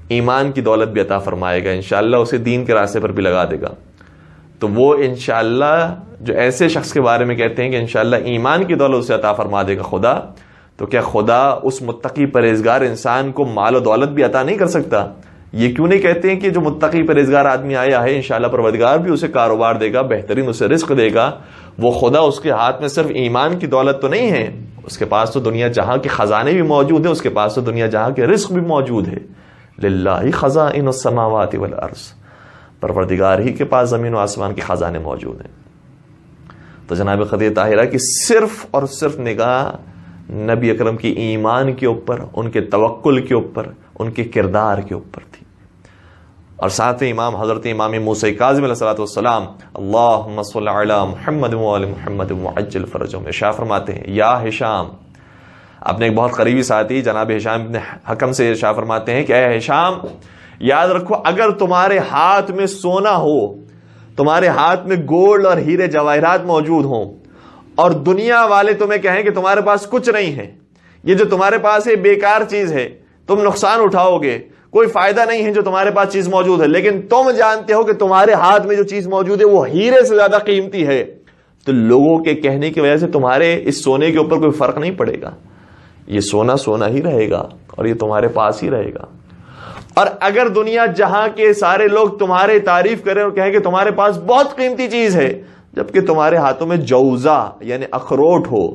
ایمان کی دولت بھی عطا فرمائے گا، انشاءاللہ اسے دین کے راستے پر بھی لگا دے گا۔ تو وہ انشاءاللہ جو ایسے شخص کے بارے میں کہتے ہیں کہ انشاءاللہ ایمان کی دولت اسے عطا فرما دے گا خدا، تو کیا خدا اس متقی پرہیزگار انسان کو مال و دولت بھی عطا نہیں کر سکتا؟ یہ کیوں نہیں کہتے ہیں کہ جو متقی پرہیزگار آدمی آیا ہے انشاءاللہ پروردگار بھی اسے کاروبار دے گا، بہترین اسے رزق دے گا؟ وہ خدا اس کے ہاتھ میں صرف ایمان کی دولت تو نہیں ہے، اس کے پاس تو دنیا جہاں کے خزانے بھی موجود ہیں، اس کے پاس تو دنیا جہاں کے رزق بھی موجود ہے۔ للہ خزائن السماوات والارض، پروردگار ہی کے پاس زمین و آسمان کے خزانے موجود ہیں۔ تو جناب خدیجہ طاہرہ کی صرف اور صرف نگاہ نبی اکرم کی ایمان کے اوپر، ان کے توکل کے اوپر، ان کے کردار کے اوپر تھی۔ اور ساتھ حضرت امام موسیٰ کاظم علیہ الصلوۃ والسلام اللہم صل علی محمد وآل محمد وعجل فرجہم ارشاد فرماتے ہیں، یا ہشام، اپنے ایک بہت قریبی ساتھی جناب ہشام بن حکم سے ارشاد فرماتے ہیں کہ اے ہشام، یاد رکھو اگر تمہارے ہاتھ میں سونا ہو، تمہارے ہاتھ میں گولڈ اور ہیرے جواہرات موجود ہوں، اور دنیا والے تمہیں کہیں کہ تمہارے پاس کچھ نہیں ہے، یہ جو تمہارے پاس ہے بیکار چیز ہے، تم نقصان اٹھاؤ گے، کوئی فائدہ نہیں ہے جو تمہارے پاس چیز موجود ہے، لیکن تم جانتے ہو کہ تمہارے ہاتھ میں جو چیز موجود ہے وہ ہیرے سے زیادہ قیمتی ہے، تو لوگوں کے کہنے کی وجہ سے تمہارے اس سونے کے اوپر کوئی فرق نہیں پڑے گا، یہ سونا سونا ہی رہے گا اور یہ تمہارے پاس ہی رہے گا۔ اور اگر دنیا جہاں کے سارے لوگ تمہاری تعریف کریں اور کہیں کہ تمہارے پاس بہت قیمتی چیز ہے، جبکہ تمہارے ہاتھوں میں جوزا یعنی اخروٹ ہو،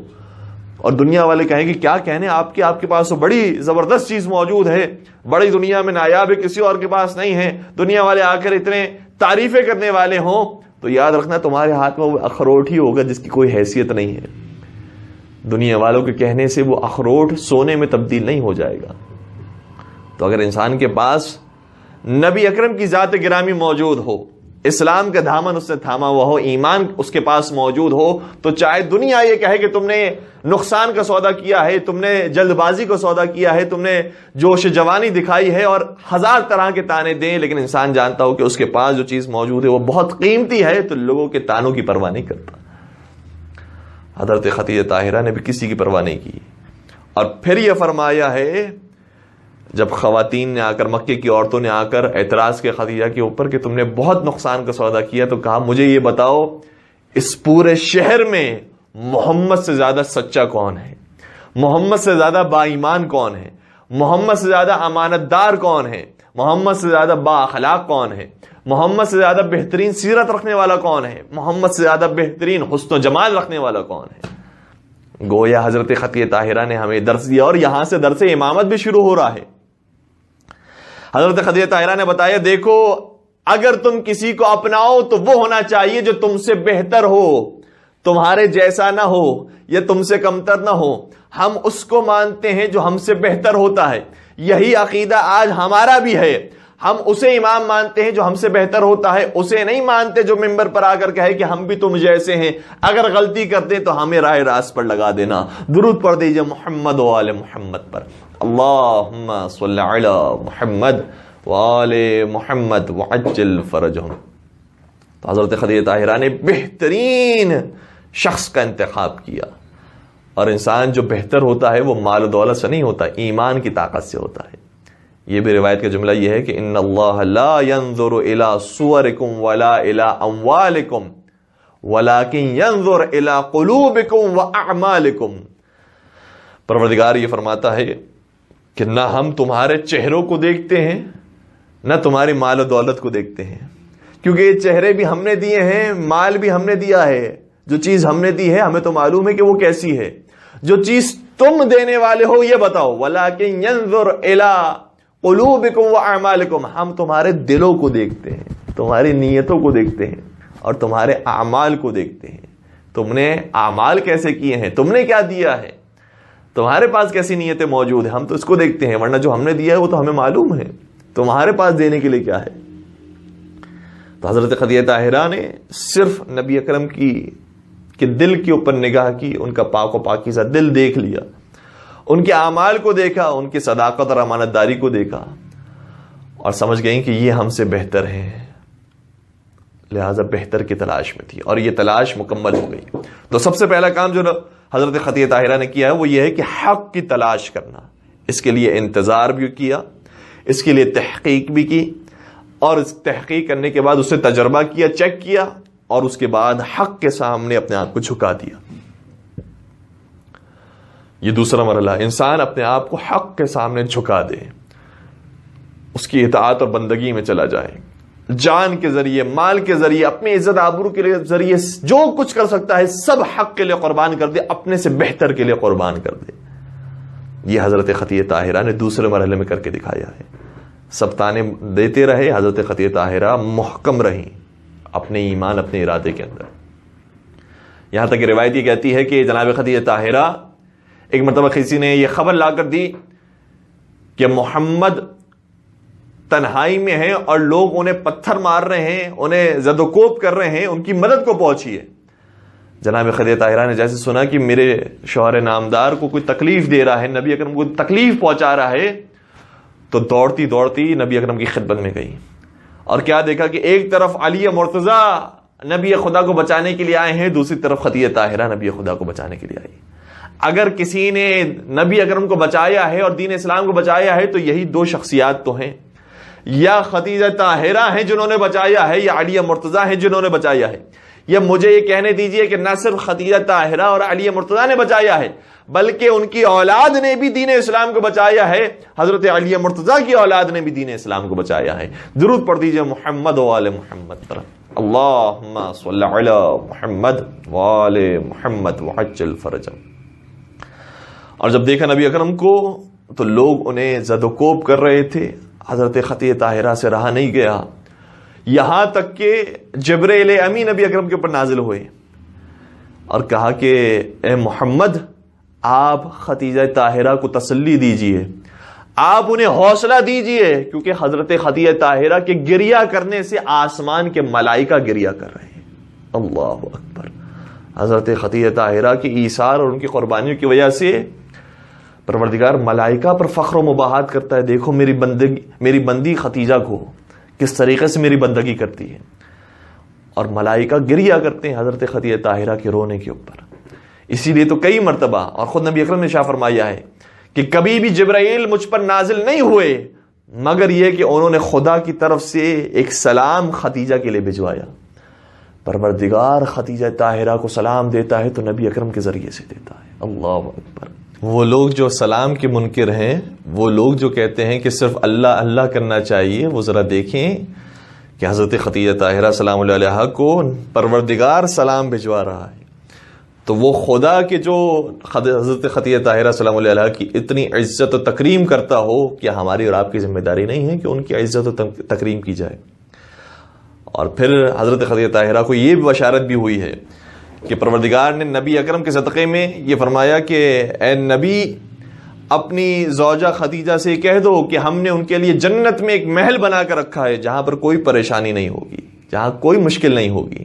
اور دنیا والے کہیں کہ کیا کہنے آپ کے پاس تو بڑی زبردست چیز موجود ہے، بڑی دنیا میں نایاب ہے، کسی اور کے پاس نہیں ہے، دنیا والے آ کر اتنے تعریفیں کرنے والے ہوں، تو یاد رکھنا تمہارے ہاتھ میں وہ اخروٹ ہی ہوگا جس کی کوئی حیثیت نہیں ہے. دنیا والوں کے کہنے سے وہ اخروٹ سونے میں تبدیل نہیں ہو جائے گا. تو اگر انسان کے پاس نبی اکرم کی ذات گرامی موجود ہو، اسلام کا دامن اس نے تھاما ہوا ہو، ایمان اس کے پاس موجود ہو، تو چاہے دنیا یہ کہے کہ تم نے نقصان کا سودا کیا ہے، تم نے جلد بازی کا سودا کیا ہے، تم نے جوش جوانی دکھائی ہے، اور ہزار طرح کے تانے دیں، لیکن انسان جانتا ہو کہ اس کے پاس جو چیز موجود ہے وہ بہت قیمتی ہے، تو لوگوں کے تانوں کی پرواہ نہیں کرتا. حضرت خدیجہ طاہرہ نے بھی کسی کی پرواہ نہیں کی. اور پھر یہ فرمایا ہے جب خواتین نے آ کر، مکے کی عورتوں نے آ کر اعتراض کیا خدیجہ کے اوپر کہ تم نے بہت نقصان کا سودا کیا، تو کہا مجھے یہ بتاؤ اس پورے شہر میں محمد سے زیادہ سچا کون ہے، محمد سے زیادہ با ایمان کون ہے، محمد سے زیادہ امانت دار کون ہے، محمد سے زیادہ با اخلاق کون ہے، محمد سے زیادہ بہترین سیرت رکھنے والا کون ہے، محمد سے زیادہ بہترین حسن و جمال رکھنے والا کون ہے. گویا حضرت خدیجہ طاہرہ نے ہمیں درس دیا، اور یہاں سے درس امامت بھی شروع ہو رہا ہے. حضرت خدیجہ طاہرہ نے بتایا دیکھو اگر تم کسی کو اپناؤ تو وہ ہونا چاہیے جو تم سے بہتر ہو، تمہارے جیسا نہ ہو یا تم سے کمتر نہ ہو. ہم اس کو مانتے ہیں جو ہم سے بہتر ہوتا ہے، یہی عقیدہ آج ہمارا بھی ہے. ہم اسے امام مانتے ہیں جو ہم سے بہتر ہوتا ہے، اسے نہیں مانتے جو ممبر پر آ کر کہے کہ ہم بھی تم جیسے ہیں، اگر غلطی کرتے تو ہمیں راہ راست پر لگا دینا. درود پڑھ دیجئے محمد و آل محمد پر. اللہم صلی علی محمد و آل محمد وعجل فرجہم. تو حضرت خدیجہ طاہرہ نے بہترین شخص کا انتخاب کیا. اور انسان جو بہتر ہوتا ہے وہ مال و دولت سے نہیں ہوتا، ایمان کی طاقت سے ہوتا ہے. یہ بھی روایت کا جملہ یہ ہے کہ ان اللہ لا ينظر الى صورکم ولا الى اموالکم ولكن ينظر الى قلوبکم واعمالکم. پروردگار یہ فرماتا ہے کہ نہ ہم تمہارے چہروں کو دیکھتے ہیں نہ تمہاری مال و دولت کو دیکھتے ہیں، کیونکہ یہ چہرے بھی ہم نے دیے ہیں، مال بھی ہم نے دیا ہے. جو چیز ہم نے دی ہے ہمیں تو معلوم ہے کہ وہ کیسی ہے. جو چیز تم دینے والے ہو یہ بتاؤ. وَلَكِنْ يَنْظُرْ إِلَىٰ قُلُوبِكُمْ وَأَعْمَالِكُمْ. ہم تمہارے دلوں کو دیکھتے ہیں، تمہاری نیتوں کو دیکھتے ہیں اور تمہارے اعمال کو دیکھتے ہیں. تم نے اعمال کیسے کیے ہیں، تم نے کیا دیا ہے، تمہارے پاس کیسی نیتیں موجود ہیں، ہم تو اس کو دیکھتے ہیں. ورنہ جو ہم نے دیا ہے وہ تو ہمیں معلوم ہے، تمہارے پاس دینے کے لیے کیا ہے. تو حضرت خدیجہ طاہرہ نے صرف نبی اکرم کے دل کے اوپر نگاہ کی، ان کا پاک و پاکیزہ دل دیکھ لیا، ان کے اعمال کو دیکھا، ان کی صداقت اور امانت داری کو دیکھا، اور سمجھ گئیں کہ یہ ہم سے بہتر ہیں، لہذا بہتر کی تلاش میں تھی، اور یہ تلاش مکمل ہو گئی. تو سب سے پہلا کام جو حضرت خدیجہ طاہرہ نے کیا ہے وہ یہ ہے کہ حق کی تلاش کرنا. اس کے لیے انتظار بھی کیا، اس کے لیے تحقیق بھی کی، اور اس تحقیق کرنے کے بعد اسے تجربہ کیا، چیک کیا، اور اس کے بعد حق کے سامنے اپنے آپ کو جھکا دیا. یہ دوسرا مرحلہ، انسان اپنے آپ کو حق کے سامنے جھکا دے، اس کی اطاعت اور بندگی میں چلا جائے، جان کے ذریعے، مال کے ذریعے، اپنی عزت آبرو کے ذریعے جو کچھ کر سکتا ہے سب حق کے لیے قربان کر دے، اپنے سے بہتر کے لیے قربان کر دے. یہ حضرت خدیجہ طاہرہ نے دوسرے مرحلے میں کر کے دکھایا ہے. سب تانے دیتے رہے، حضرت خدیجہ طاہرہ محکم رہیں اپنے ایمان، اپنے ارادے کے اندر. یہاں تک کہ روایت یہ کہتی ہے کہ جناب خدیجہ طاہرہ ایک مرتبہ کسی نے یہ خبر لا کر دی کہ محمد تنہائی میں ہیں اور لوگ انہیں پتھر مار رہے ہیں، انہیں زد و کوب کر رہے ہیں، ان کی مدد کو پہنچیے. جناب خدیجہ طاہرہ نے جیسے سنا کہ میرے شوہر نامدار کو کوئی تکلیف دے رہا ہے، نبی اکرم کو تکلیف پہنچا رہا ہے، تو دوڑتی دوڑتی نبی اکرم کی خدمت میں گئی. اور کیا دیکھا کہ ایک طرف علی مرتضی نبی خدا کو بچانے کے لیے آئے ہیں، دوسری طرف خدیجہ طاہرہ نبی خدا کو بچانے کے لیے آئی. اگر کسی نے نبی اکرم کو بچایا ہے اور دین اسلام کو بچایا ہے تو یہی دو شخصیات تو ہیں، یا خدیجہ طاہرہ ہیں جنہوں نے بچایا ہے، یا علی مرتضی ہیں جنہوں نے بچایا ہے. یا مجھے یہ کہنے دیجئے کہ نہ صرف خدیجہ طاہرہ اور علی مرتضی نے بچایا ہے بلکہ ان کی اولاد نے بھی دین اسلام کو بچایا ہے. حضرت علی مرتضیٰ کی اولاد نے بھی دین اسلام کو بچایا ہے. درود پڑھ دیجئے محمد و آل محمد پر. اللہم صلی علی محمد و آل محمد وعجل فرجهم. اور جب دیکھا نبی اکرم کو تو لوگ انہیں زد و کوب کر رہے تھے. حضرت خدیجہ طاہرہ سے رہا نہیں گیا، یہاں تک کہ جبرائیل امین نبی اکرم کے اوپر نازل ہوئے اور کہا کہ اے محمد، آپ خدیجہ طاہرہ کو تسلی دیجئے، آپ انہیں حوصلہ دیجئے، کیونکہ حضرت خدیجہ طاہرہ کے گریہ کرنے سے آسمان کے ملائکہ گریہ کر رہے ہیں. اللہ اکبر. حضرت خدیجہ طاہرہ کی ایثار اور ان کی قربانیوں کی وجہ سے پروردگار ملائکہ پر فخر و مباحات کرتا ہے. دیکھو میری بندی خدیجہ کو کس طریقے سے میری بندگی کرتی ہے. اور ملائکہ گریہ کرتے ہیں حضرت خدیجہ طاہرہ کے رونے کے اوپر. اسی لیے تو کئی مرتبہ اور خود نبی اکرم نے ارشاد فرمایا ہے کہ کبھی بھی جبرائیل مجھ پر نازل نہیں ہوئے مگر یہ کہ انہوں نے خدا کی طرف سے ایک سلام خدیجہ کے لیے بھجوایا. پروردگار خدیجہ طاہرہ کو سلام دیتا ہے تو نبی اکرم کے ذریعے سے دیتا ہے. اللہ اکبر. وہ لوگ جو سلام کے منکر ہیں، وہ لوگ جو کہتے ہیں کہ صرف اللہ اللہ کرنا چاہیے، وہ ذرا دیکھیں کہ حضرت خدیجہ طاہرہ سلام اللہ علیہا کو پروردگار سلام بھجوا رہا ہے. تو وہ خدا کے جو حضرت خدیجہ طاہرہ سلام اللہ علیہا کی اتنی عزت و تکریم کرتا ہو، کیا ہماری اور آپ کی ذمہ داری نہیں ہے کہ ان کی عزت و تکریم کی جائے؟ اور پھر حضرت خدیجہ طاہرہ کو یہ بشارت بھی ہوئی ہے کہ پروردگار نے نبی اکرم کے صدقے میں یہ فرمایا کہ اے نبی، اپنی زوجہ خدیجہ سے کہہ دو کہ ہم نے ان کے لیے جنت میں ایک محل بنا کر رکھا ہے جہاں پر کوئی پریشانی نہیں ہوگی، جہاں کوئی مشکل نہیں ہوگی.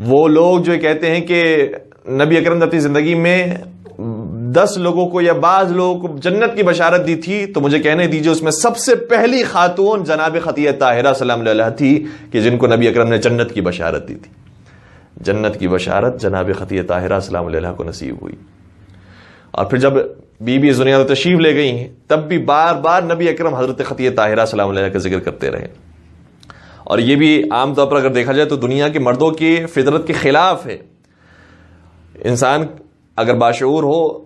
وہ لوگ جو کہتے ہیں کہ نبی اکرم نے اپنی زندگی میں 10 لوگوں کو یا بعض لوگوں کو جنت کی بشارت دی تھی، تو مجھے کہنے دیجئے اس میں سب سے پہلی خاتون جناب خدیجہ طاہرہ سلام اللہ علیہا تھی کہ جن کو نبی اکرم نے جنت کی بشارت دی تھی. جنت کی بشارت جناب خدیجہ طاہرہ سلام اللہ علیہا کو نصیب ہوئی. اور پھر جب بی بی دنیا میں تشریف لے گئی ہیں تب بھی بار بار نبی اکرم حضرت خدیجہ طاہرہ سلام اللہ علیہا کا ذکر کرتے رہے. اور یہ بھی عام طور پر اگر دیکھا جائے تو دنیا کے مردوں کی فطرت کے خلاف ہے. انسان اگر باشعور ہو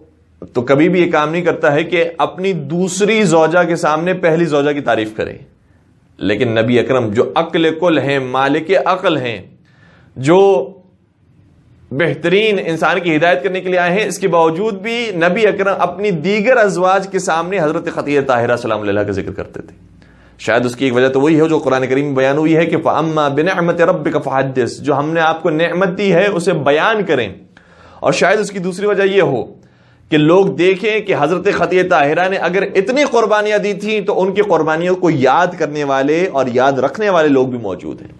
تو کبھی بھی یہ کام نہیں کرتا ہے کہ اپنی دوسری زوجہ کے سامنے پہلی زوجہ کی تعریف کرے. لیکن نبی اکرم جو عقل کل ہیں، مالک عقل ہیں، جو بہترین انسان کی ہدایت کرنے کے لیے آئے ہیں، اس کے باوجود بھی نبی اکرم اپنی دیگر ازواج کے سامنے حضرت خدیجہ طاہرہ سلام اللہ علیہا کا ذکر کرتے تھے. شاید اس کی ایک وجہ تو وہی ہے جو قرآن کریم میں بیان ہوئی ہے کہ فَأَمَّا بِنِعْمَةِ رَبِّكَ فَحَدِّثْ، جو ہم نے آپ کو نعمت دی ہے اسے بیان کریں. اور شاید اس کی دوسری وجہ یہ ہو کہ لوگ دیکھیں کہ حضرت خدیجہ طاہرہ نے اگر اتنی قربانیاں دی تھیں تو ان کی قربانیوں کو یاد کرنے والے اور یاد رکھنے والے لوگ بھی موجود ہیں.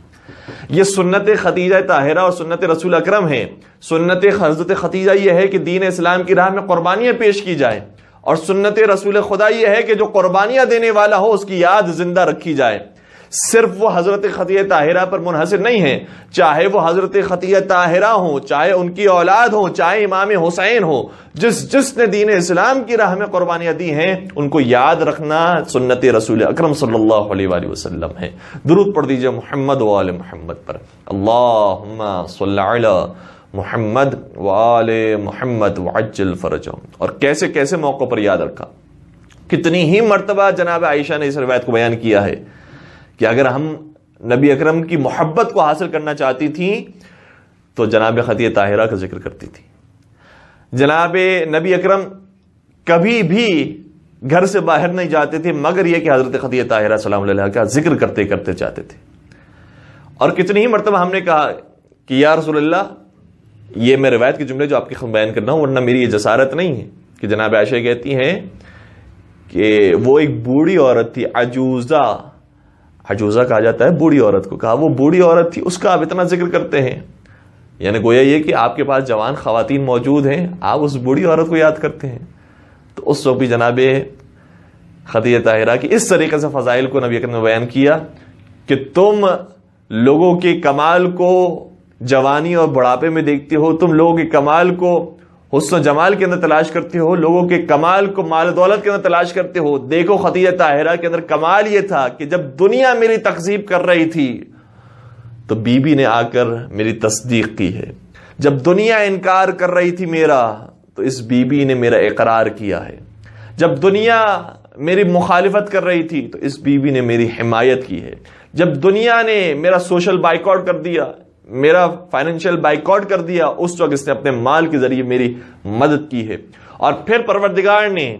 یہ سنت خدیجہ طاہرہ اور سنت رسول اکرم ہے. سنت حضرت خدیجہ یہ ہے کہ دین اسلام کی راہ میں قربانیاں پیش کی جائیں، اور سنت رسول خدا یہ ہے کہ جو قربانیاں دینے والا ہو اس کی یاد زندہ رکھی جائے. صرف وہ حضرت خدیجہ طاہرہ پر منحصر نہیں ہے، چاہے وہ حضرت خدیجہ طاہرہ ہوں، چاہے ان کی اولاد ہوں، چاہے امام حسین ہو، جس نے دین اسلام کی راہ میں قربانیاں دی ہیں ان کو یاد رکھنا سنت رسول اکرم صلی اللہ علیہ وآلہ وسلم ہے. درود پڑھ دیجئے محمد و آل محمد پر. اللہم صلی علی محمد و آل محمد وعجل فرجهم. اور کیسے کیسے موقع پر یاد رکھا. کتنی ہی مرتبہ جناب عائشہ نے اس روایت کو بیان کیا ہے کہ اگر ہم نبی اکرم کی محبت کو حاصل کرنا چاہتی تھیں تو جناب خدیجہ طاہرہ کا ذکر کرتی تھی. جناب نبی اکرم کبھی بھی گھر سے باہر نہیں جاتے تھے مگر یہ کہ حضرت خدیجہ طاہرہ سلام اللہ علیہا کا ذکر کرتے کرتے جاتے تھے. اور کتنی ہی مرتبہ ہم نے کہا کہ یا رسول اللہ، یہ میں روایت کے جملے جو آپ کے بیان کرنا ہوں، ورنہ میری یہ جسارت نہیں ہے، کہ جناب عائشہ کہتی ہیں کہ وہ ایک بوڑھی عورت تھی، عجوزہ کہا جاتا ہے بوڑھی عورت کو. کہا وہ بوڑھی عورت تھی، اس کا آپ اتنا ذکر کرتے ہیں. یعنی گویا یہ کہ آپ کے پاس جوان خواتین موجود ہیں، آپ اس بوڑھی عورت کو یاد کرتے ہیں. تو اس وقت بھی جناب خدیجہ طاہرہ کی اس طریقے سے فضائل کو نبی اکرم نے بیان کیا کہ تم لوگوں کے کمال کو جوانی اور بڑھاپے میں دیکھتے ہو، تم لوگوں کے کمال کو حسن و جمال کے اندر تلاش کرتے ہو، لوگوں کے کمال کو مال و دولت کے اندر تلاش کرتے ہو. دیکھو خدیجہ طاہرہ کے اندر کمال یہ تھا کہ جب دنیا میری تکذیب کر رہی تھی تو بی نے آ کر میری تصدیق کی ہے. جب دنیا انکار کر رہی تھی میرا تو اس بی بی نے میرا اقرار کیا ہے، جب دنیا میری مخالفت کر رہی تھی تو اس بی بی نے میری حمایت کی ہے، جب دنیا نے میرا سوشل بائیکاٹ کر دیا، میرا فائنینشیل بائیکاٹ کر دیا، اس وقت اس نے اپنے مال کے ذریعے میری مدد کی ہے۔ اور پھر پروردگار نے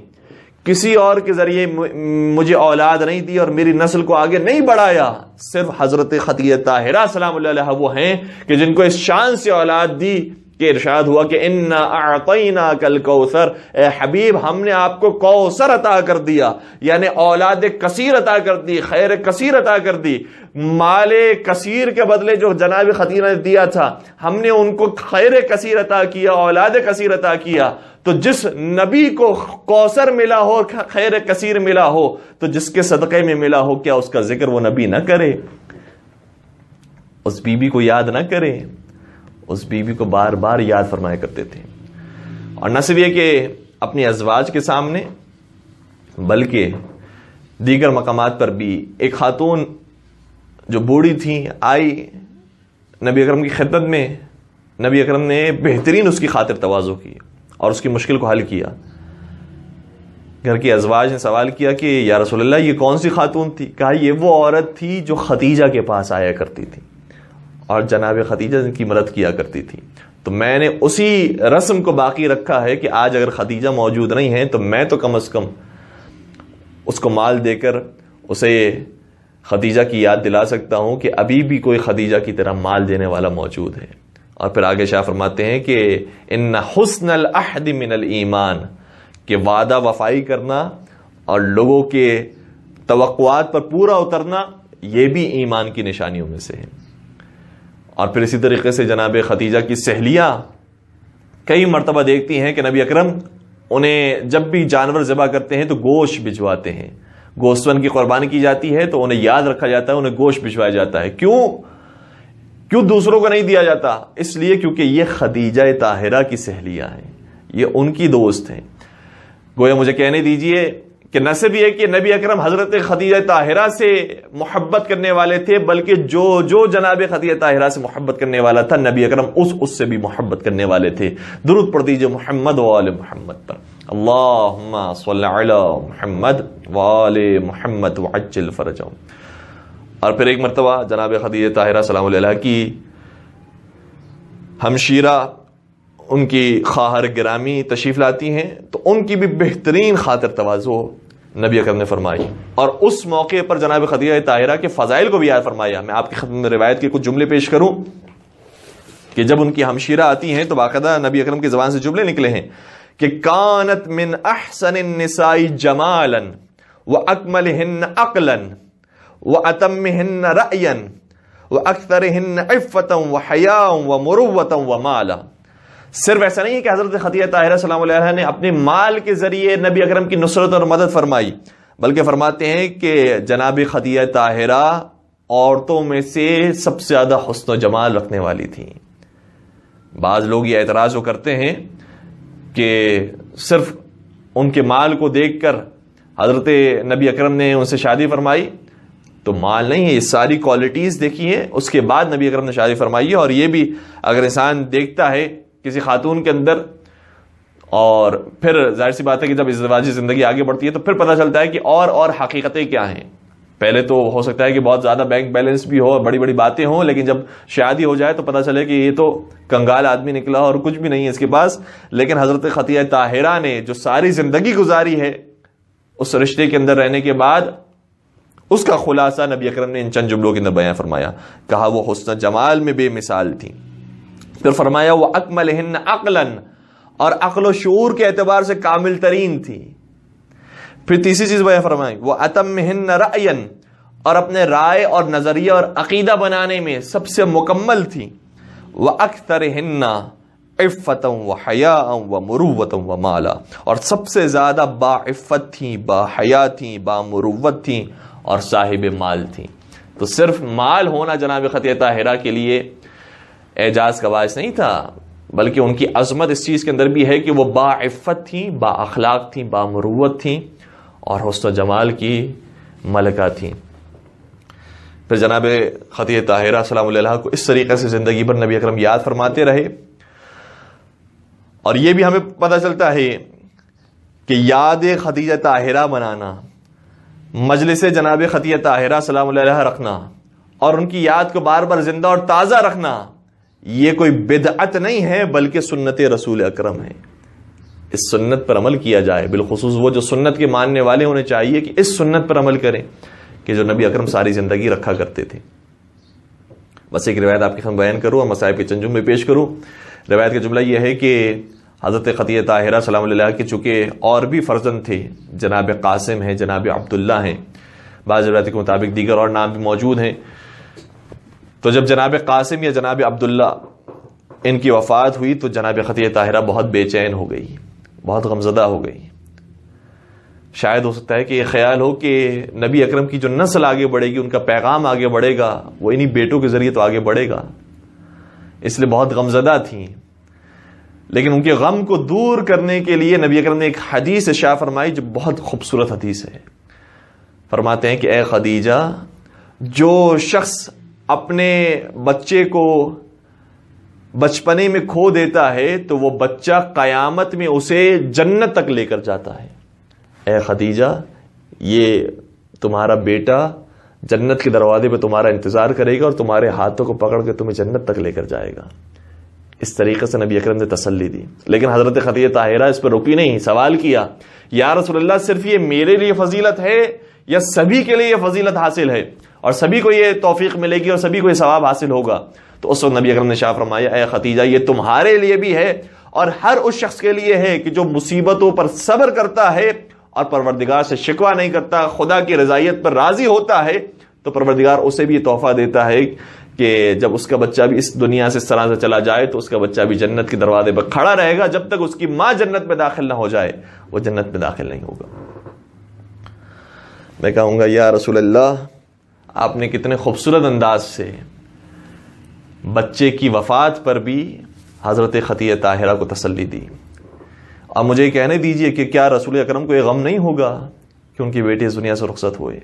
کسی اور کے ذریعے مجھے اولاد نہیں دی اور میری نسل کو آگے نہیں بڑھایا، صرف حضرت خدیجہ طاہرہ سلام اللہ علیہ وہ ہیں کہ جن کو اس شان سے اولاد دی کہ ارشاد ہوا کہ انا اعطیناک الکوثر، اے حبیب ہم نے آپ کو کوثر عطا کر دیا، یعنی اولاد کثیر عطا کر دی، خیر کثیر عطا کر دی۔ مال کثیر کے بدلے جو جناب خدیجہ نے دیا تھا، ہم نے ان کو خیر کثیر عطا کیا، اولاد کثیر عطا کیا۔ تو جس نبی کو کوثر ملا ہو، خیر کثیر ملا ہو، تو جس کے صدقے میں ملا ہو، کیا اس کا ذکر وہ نبی نہ کرے، اس بی بی کو یاد نہ کرے؟ اس بی بی کو بار بار یاد فرمایا کرتے تھے، اور نہ صرف یہ کہ اپنی ازواج کے سامنے بلکہ دیگر مقامات پر بھی۔ ایک خاتون جو بوڑھی تھی آئی نبی اکرم کی خدمت میں، نبی اکرم نے بہترین اس کی خاطر تواضع کی اور اس کی مشکل کو حل کیا۔ گھر کی ازواج نے سوال کیا کہ یا رسول اللہ یہ کون سی خاتون تھی؟ کہا یہ وہ عورت تھی جو خدیجہ کے پاس آیا کرتی تھی اور جناب خدیجہ کی مدد کیا کرتی تھی، تو میں نے اسی رسم کو باقی رکھا ہے کہ آج اگر خدیجہ موجود نہیں ہیں تو میں تو کم از کم اس کو مال دے کر اسے خدیجہ کی یاد دلا سکتا ہوں کہ ابھی بھی کوئی خدیجہ کی طرح مال دینے والا موجود ہے۔ اور پھر آگے شاہ فرماتے ہیں کہ ان حسن العہد من الایمان، کہ وعدہ وفائی کرنا اور لوگوں کے توقعات پر پورا اترنا یہ بھی ایمان کی نشانیوں میں سے ہے۔ اور پھر اسی طریقے سے جناب خدیجہ کی سہیلیاں کئی مرتبہ دیکھتی ہیں کہ نبی اکرم انہیں جب بھی جانور ذبح کرتے ہیں تو گوشت بھجواتے ہیں، گوشتون کی قربانی کی جاتی ہے تو انہیں یاد رکھا جاتا ہے، انہیں گوشت بھجوایا جاتا ہے۔ کیوں دوسروں کو نہیں دیا جاتا؟ اس لیے کیونکہ یہ خدیجہ طاہرہ کی سہیلیاں ہیں، یہ ان کی دوست ہیں۔ گویا مجھے کہنے دیجئے کہ نہ صرف یہ کہ نبی اکرم حضرت خدیجہ طاہرہ سے محبت کرنے والے تھے، بلکہ جو جناب خدیجہ طاہرہ سے محبت کرنے والا تھا، نبی اکرم اس سے بھی محبت کرنے والے تھے۔ درود پڑھ دیجئے محمد و آل محمد پر، اللہم صل علی محمد و آل محمد وعجل فرجہم۔ اور پھر ایک مرتبہ جناب خدیجہ طاہرہ سلام اللہ علیہ کی ہمشیرہ، ان کی خواہر گرامی تشریف لاتی ہیں، تو ان کی بھی بہترین خاطر تواضع نبی اکرم نے فرمائی، اور اس موقع پر جناب خدیجہ طاہرہ کے فضائل کو بھی یاد فرمایا۔ میں آپ کی خدمت میں روایت کے کچھ جملے پیش کروں کہ جب ان کی ہمشیرہ آتی ہیں تو باقاعدہ نبی اکرم کی زبان سے جملے نکلے ہیں کہ کانت من احسن النساء جمالا واکملہن عقلا واتمہن رأیا واکثرہن عفتا وحیاء ومروتا ومالا۔ صرف ایسا نہیں ہے کہ حضرت خدیجہ طاہرہ سلام اللہ علیہ نے اپنے مال کے ذریعے نبی اکرم کی نصرت اور مدد فرمائی، بلکہ فرماتے ہیں کہ جناب خدیجہ طاہرہ عورتوں میں سے سب سے زیادہ حسن و جمال رکھنے والی تھیں۔ بعض لوگ یہ اعتراض کرتے ہیں کہ صرف ان کے مال کو دیکھ کر حضرت نبی اکرم نے ان سے شادی فرمائی، تو مال نہیں ہے، یہ ساری کوالٹیز دیکھی ہیں اس کے بعد نبی اکرم نے شادی فرمائی ہے۔ اور یہ بھی اگر انسان دیکھتا ہے کسی خاتون کے اندر، اور پھر ظاہر سی بات ہے کہ جب ازدواجی زندگی آگے بڑھتی ہے تو پھر پتہ چلتا ہے کہ اور حقیقتیں کیا ہیں۔ پہلے تو ہو سکتا ہے کہ بہت زیادہ بینک بیلنس بھی ہو، بڑی بڑی باتیں ہوں، لیکن جب شادی ہو جائے تو پتہ چلے کہ یہ تو کنگال آدمی نکلا اور کچھ بھی نہیں ہے اس کے پاس۔ لیکن حضرت خدیجہ طاہرہ نے جو ساری زندگی گزاری ہے اس رشتے کے اندر رہنے کے بعد، اس کا خلاصہ نبی اکرم نے ان چند جملوں کے اندر بیان فرمایا۔ کہا وہ حسن جمال میں بے مثال تھی، پھر فرمایا وہ اکملہن عقلا، اور عقل و شعور کے اعتبار سے کامل ترین تھی۔ پھر تیسری چیز بیان فرمائی وہ اتمہن رأیا، اور اپنے رائے اور نظریہ اور عقیدہ بنانے میں سب سے مکمل تھی۔ وَأَكْثَرِهِنَّ عِفَّةً وَحَيَاءً وَمُرُوَّةً وَمَالًا، اور سب سے زیادہ باعفت تھیں، باحیا تھیں، بامروت تھیں اور صاحب مال تھیں۔ تو صرف مال ہونا جناب خدیجہ طاہرہ کے لیے اعجاز کا باعث نہیں تھا، بلکہ ان کی عظمت اس چیز کے اندر بھی ہے کہ وہ باعفت تھیں، با اخلاق تھیں، بامروت تھیں اور حسن و جمال کی ملکہ تھیں۔ پھر جناب خدیجہ طاہرہ سلام اللہ علیہ کو اس طریقے سے زندگی بھر نبی اکرم یاد فرماتے رہے، اور یہ بھی ہمیں پتہ چلتا ہے کہ یاد خدیجہ طاہرہ منانا، مجلس جناب خدیجہ طاہرہ سلام اللہ علیہا رکھنا اور ان کی یاد کو بار بار زندہ اور تازہ رکھنا، یہ کوئی بدعت نہیں ہے بلکہ سنت رسول اکرم ہے. اس سنت پر عمل کیا جائے. بالخصوص وہ جو سنت کے ماننے والے ہونے چاہیے کہ اس سنت پر عمل کریں کہ جو نبی اکرم ساری زندگی رکھا کرتے تھے. بس ایک روایت آپ کے سامنے بیان کروں اور مصائب کے چند جملے پیش کروں. روایت کا جملہ یہ ہے کہ حضرت خدیجہ طاہرہ سلام اللہ علیہا کے چونکہ اور بھی فرزند تھے، جناب قاسم ہیں، جناب عبداللہ ہیں، بعض روایت کے مطابق دیگر اور نام بھی موجود ہیں. تو جب جناب قاسم یا جناب عبداللہ ان کی وفات ہوئی تو جناب خدیجہ طاہرہ بہت بے چین ہو گئی، بہت غمزدہ ہو گئی. شاید ہو سکتا ہے کہ یہ خیال ہو کہ نبی اکرم کی جو نسل آگے بڑھے گی، ان کا پیغام آگے بڑھے گا، وہ انہی بیٹوں کے ذریعے تو آگے بڑھے گا، اس لیے بہت غمزدہ تھیں. لیکن ان کے غم کو دور کرنے کے لیے نبی اکرم نے ایک حدیث ارشاد فرمائی جو بہت خوبصورت حدیث ہے. فرماتے ہیں کہ اے خدیجہ، جو شخص اپنے بچے کو بچپنے میں کھو دیتا ہے تو وہ بچہ قیامت میں اسے جنت تک لے کر جاتا ہے. اے خدیجہ، یہ تمہارا بیٹا جنت کے دروازے پہ تمہارا انتظار کرے گا اور تمہارے ہاتھوں کو پکڑ کے تمہیں جنت تک لے کر جائے گا. اس طریقے سے نبی اکرم نے تسلی دی. لیکن حضرت خدیجہ طاہرہ اس پر رکی نہیں، سوال کیا، یا رسول اللہ صرف یہ میرے لیے فضیلت ہے یا سبھی کے لیے یہ فضیلت حاصل ہے اور سبھی کو یہ توفیق ملے گی اور سبھی کو یہ ثواب حاصل ہوگا؟ تو اس وقت نبی اکرم نے ارشاد فرمایا، اے خدیجہ، یہ تمہارے لیے بھی ہے اور ہر اس شخص کے لیے ہے کہ جو مصیبتوں پر صبر کرتا ہے اور پروردگار سے شکوہ نہیں کرتا، خدا کی رضائیت پر راضی ہوتا ہے، تو پروردگار اسے بھی یہ تحفہ دیتا ہے کہ جب اس کا بچہ بھی اس دنیا سے اس طرح سے چلا جائے تو اس کا بچہ بھی جنت کے دروازے پر کھڑا رہے گا. جب تک اس کی ماں جنت میں داخل نہ ہو جائے وہ جنت میں داخل نہیں ہوگا. میں کہوں گا، یا رسول اللہ، آپ نے کتنے خوبصورت انداز سے بچے کی وفات پر بھی حضرت خدیجہ طاہرہ کو تسلی دی. اب مجھے کہنے دیجئے کہ کیا رسول اکرم کو یہ غم نہیں ہوگا کہ ان کی بیٹی اس دنیا سے رخصت ہوئے؟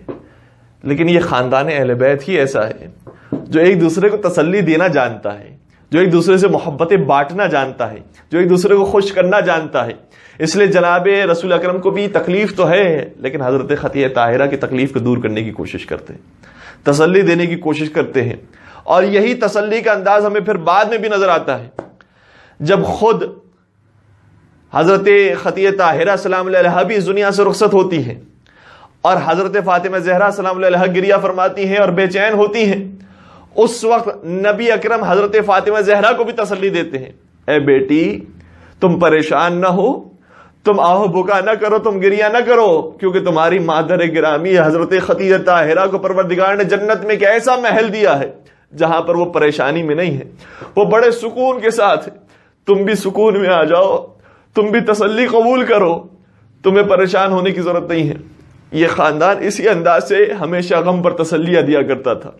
لیکن یہ خاندان اہل بیت ہی ایسا ہے جو ایک دوسرے کو تسلی دینا جانتا ہے، جو ایک دوسرے سے محبتیں بانٹنا جانتا ہے، جو ایک دوسرے کو خوش کرنا جانتا ہے. اس لیے جناب رسول اکرم کو بھی تکلیف تو ہے، لیکن حضرت خدیجہ طاہرہ کی تکلیف کو دور کرنے کی کوشش کرتے ہیں، تسلی دینے کی کوشش کرتے ہیں. اور یہی تسلی کا انداز ہمیں پھر بعد میں بھی نظر آتا ہے جب خود حضرت خدیجہ طاہرہ سلام اللہ علیہا بھی اس دنیا سے رخصت ہوتی ہیں اور حضرت فاطمہ زہرا سلام اللہ علیہا گریہ فرماتی ہیں اور بے چین ہوتی ہیں. اس وقت نبی اکرم حضرت فاطمہ زہرا کو بھی تسلی دیتے ہیں، اے بیٹی، تم پریشان نہ ہو، تم آہو بکا نہ کرو، تم گریہ نہ کرو، کیونکہ تمہاری مادر گرامی حضرت خدیجہ طاہرہ کو پروردگار نے جنت میں ایک ایسا محل دیا ہے جہاں پر وہ پریشانی میں نہیں ہے، وہ بڑے سکون کے ساتھ ہے. تم بھی سکون میں آ جاؤ، تم بھی تسلی قبول کرو، تمہیں پریشان ہونے کی ضرورت نہیں ہے. یہ خاندان اسی انداز سے ہمیشہ غم پر تسلیاں دیا کرتا تھا.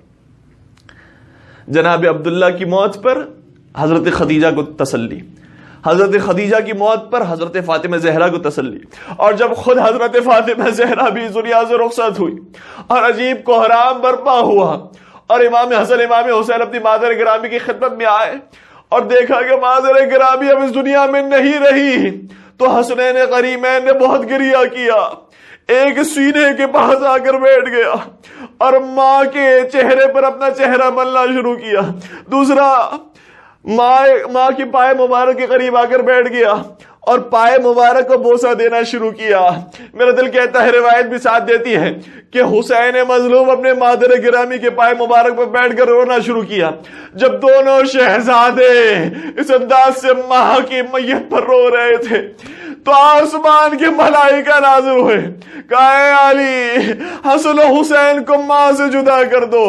جناب عبداللہ کی موت پر حضرت خدیجہ کو تسلی، حضرت خدیجہ کی موت پر حضرت فاطمہ زہرا کو تسلی، اور جب خود حضرت فاطمہ زہرا بھی دنیا سے رخصت ہوئی اور عجیب کوہرام برپا ہوا اور امام حسن امام حسین اپنی مادر گرامی کی خدمت میں آئے اور دیکھا کہ مادر گرامی اب اس دنیا میں نہیں رہی، تو حسنین قریمین نے بہت گریہ کیا. ایک سینے کے پاس آ کر بیٹھ گیا اور ماں کے چہرے پر اپنا چہرہ ملنا شروع کیا. دوسرا ماں کی پائے مبارک کے قریب آ کر بیٹھ گیا اور پائے مبارک کو بوسہ دینا شروع کیا. میرا دل کہتا ہے، روایت بھی ساتھ دیتی ہے کہ حسین مظلوم اپنے مادر گرامی کے پائے مبارک پر بیٹھ کر رونا شروع کیا. جب دونوں شہزادے اس انداز سے ماں کی میت پر رو رہے تھے تو آسمان کے ملائکہ نازل ہوئے، کہا اے علی، حسن و حسین کو ماں سے جدا کر دو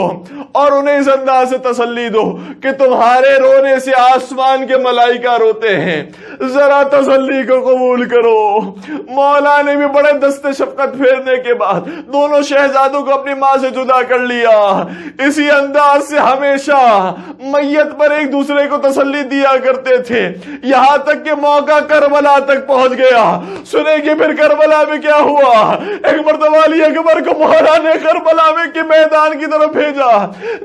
اور انہیں اس انداز سے تسلی دو کہ تمہارے رونے سے آسمان کے ملائکہ روتے ہیں، ذرا تسلی کو قبول کرو. مولا نے بھی بڑے دست شفقت پھیرنے کے بعد دونوں شہزادوں کو اپنی ماں سے جدا کر لیا. اسی انداز سے ہمیشہ میت پر ایک دوسرے کو تسلی دیا کرتے تھے، یہاں تک کہ موقع کربلا تک پہنچ گیا. سنے کہ پھر کربلا میں کیا ہوا. ایک مرتبہ علی اکبر کو مولا نے کربلا میں کے میدان کی طرف بھیجا.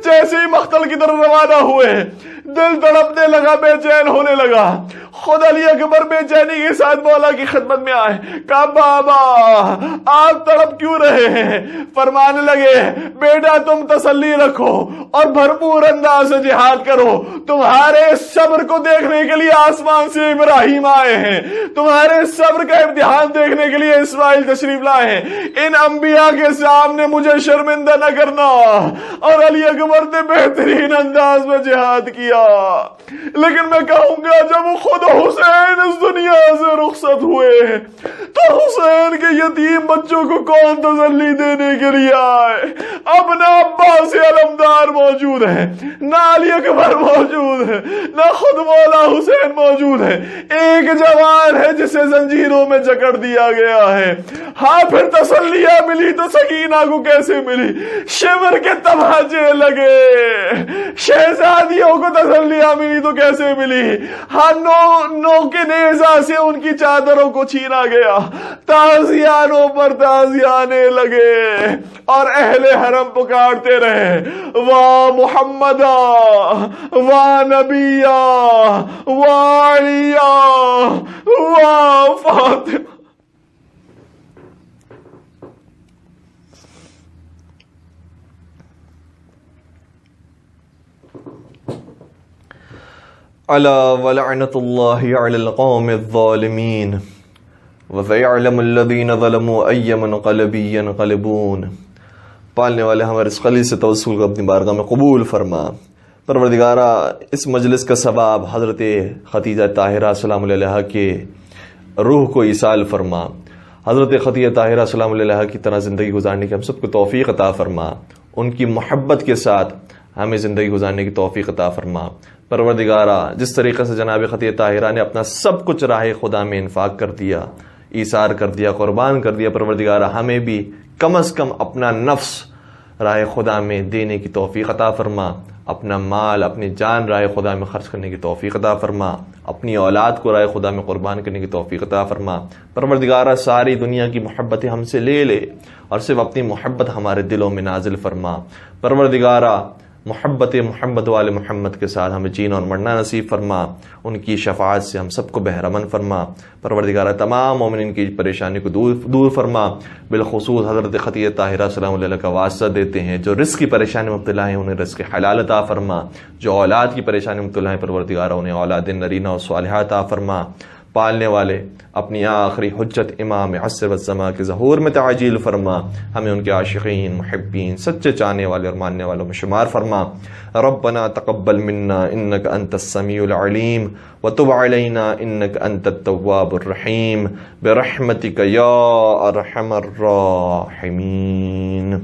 جیسے ہی مقتل کی طرف روانہ ہوئے، دل تڑپنے لگا، بے چین ہونے لگا. خود علی اکبر بے چینی کے ساتھ مولا کی خدمت میں آئے، کہا بابا آپ تڑپ کیوں رہے ہیں؟ فرمانے لگے بیٹا تم تسلی رکھو اور بھرپور انداز سے جہاد کرو، تمہارے صبر کو دیکھنے کے لیے آسمان سے ابراہیم آئے ہیں، تمہارے صبر کا امتحان دیکھنے کے لیے اسماعیل تشریف لائے ہیں، ان انبیاء کے سامنے مجھے شرمندہ نہ کرنا۔ اور علی اکبر نے بہترین انداز میں جہاد کیا۔ لیکن میں کہوں گا جب خود حسین اس دنیا سے رخصت ہوئے تو حسین کے یتیم بچوں کو کون تسلی دینے کے لیے آئے؟ اب نہ عباس علمدار موجود ہے، نہ علی اکبر موجود ہے، نہ خود مولا حسین موجود ہے، ایک جوان ہے جسے زنجیروں میں جکڑ دیا گیا ہے۔ ہاں پھر تسلیاں ملی تو سکینہ کو کیسے ملی؟ شمر کے تماچے لگے، شہزادیوں کو تسلیاں ملی تو کیسے ملی؟ ہاں نو کے نیزہ سے ان کی چادروں کو چھینا گیا، تازیانوں پر تازیانے لگے اور اہل حرم پکارتے رہے واہ محمدہ واہ نبیہ واہ علیہ واہ فاطمہ۔ الا ولعنت اللہ علی القوم الظالمین وسيعلم الذین ظلموا ای منقلب ینقلبون۔ پالنے والے ہمارے اس خلیل سے توسل کو اپنی بارگاہ میں قبول فرما۔ پروردگارہ اس مجلس کا ثواب حضرت خدیجہ طاہرہ سلام اللہ علیہا کے روح کو ایصال فرما۔ حضرت خدیجہ طاہرہ سلام اللہ علیہا کی طرح زندگی گزارنے کی ہم سب کو توفیق عطا فرما، ان کی محبت کے ساتھ ہمیں زندگی گزارنے کی توفیق عطا فرما۔ پروردگارہ جس طریقے سے جناب خدیجہ طاہرہ نے اپنا سب کچھ راہ خدا میں انفاق کر دیا، ایثار کر دیا، قربان کر دیا، پروردگارہ ہمیں بھی کم از کم اپنا نفس راہ خدا میں دینے کی توفیق عطا فرما، اپنا مال اپنی جان راہ خدا میں خرچ کرنے کی توفیق عطا فرما، اپنی اولاد کو راہ خدا میں قربان کرنے کی توفیق عطا فرما۔ پروردگارہ ساری دنیا کی محبتیں ہم سے لے لے اور صرف اپنی محبت ہمارے دلوں میں نازل فرما۔ پروردگارہ محبت محمد والے محمد کے ساتھ ہمیں جینا اور مرنا نصیب فرما، ان کی شفاعت سے ہم سب کو بہرمند فرما۔ پروردگارہ تمام مومنین کی پریشانی کو دور فرما، بالخصوص حضرت خدیجہ طاہرہ سلام اللہ علیہ کا واسطہ دیتے ہیں، جو رزق کی پریشانی میں مبتلا ہیں انہیں رزق حلال عطا فرما، جو اولاد کی پریشانی میں مبتلا ہیں پروردگارہ انہیں اولاد نرینہ اور صالحہ عطا فرما۔ پالنے والے اپنی آخری حجت امام عصر والزمان کے ظہور میں تعجیل فرما، ہمیں ان کے عاشقین محبین سچے چاہنے والے اور ماننے والوں میں شمار فرما۔ ربنا تقبل منا انك انت السميع العليم وتب علينا انك انت التواب الرحيم برحمتك يا ارحم الراحمين۔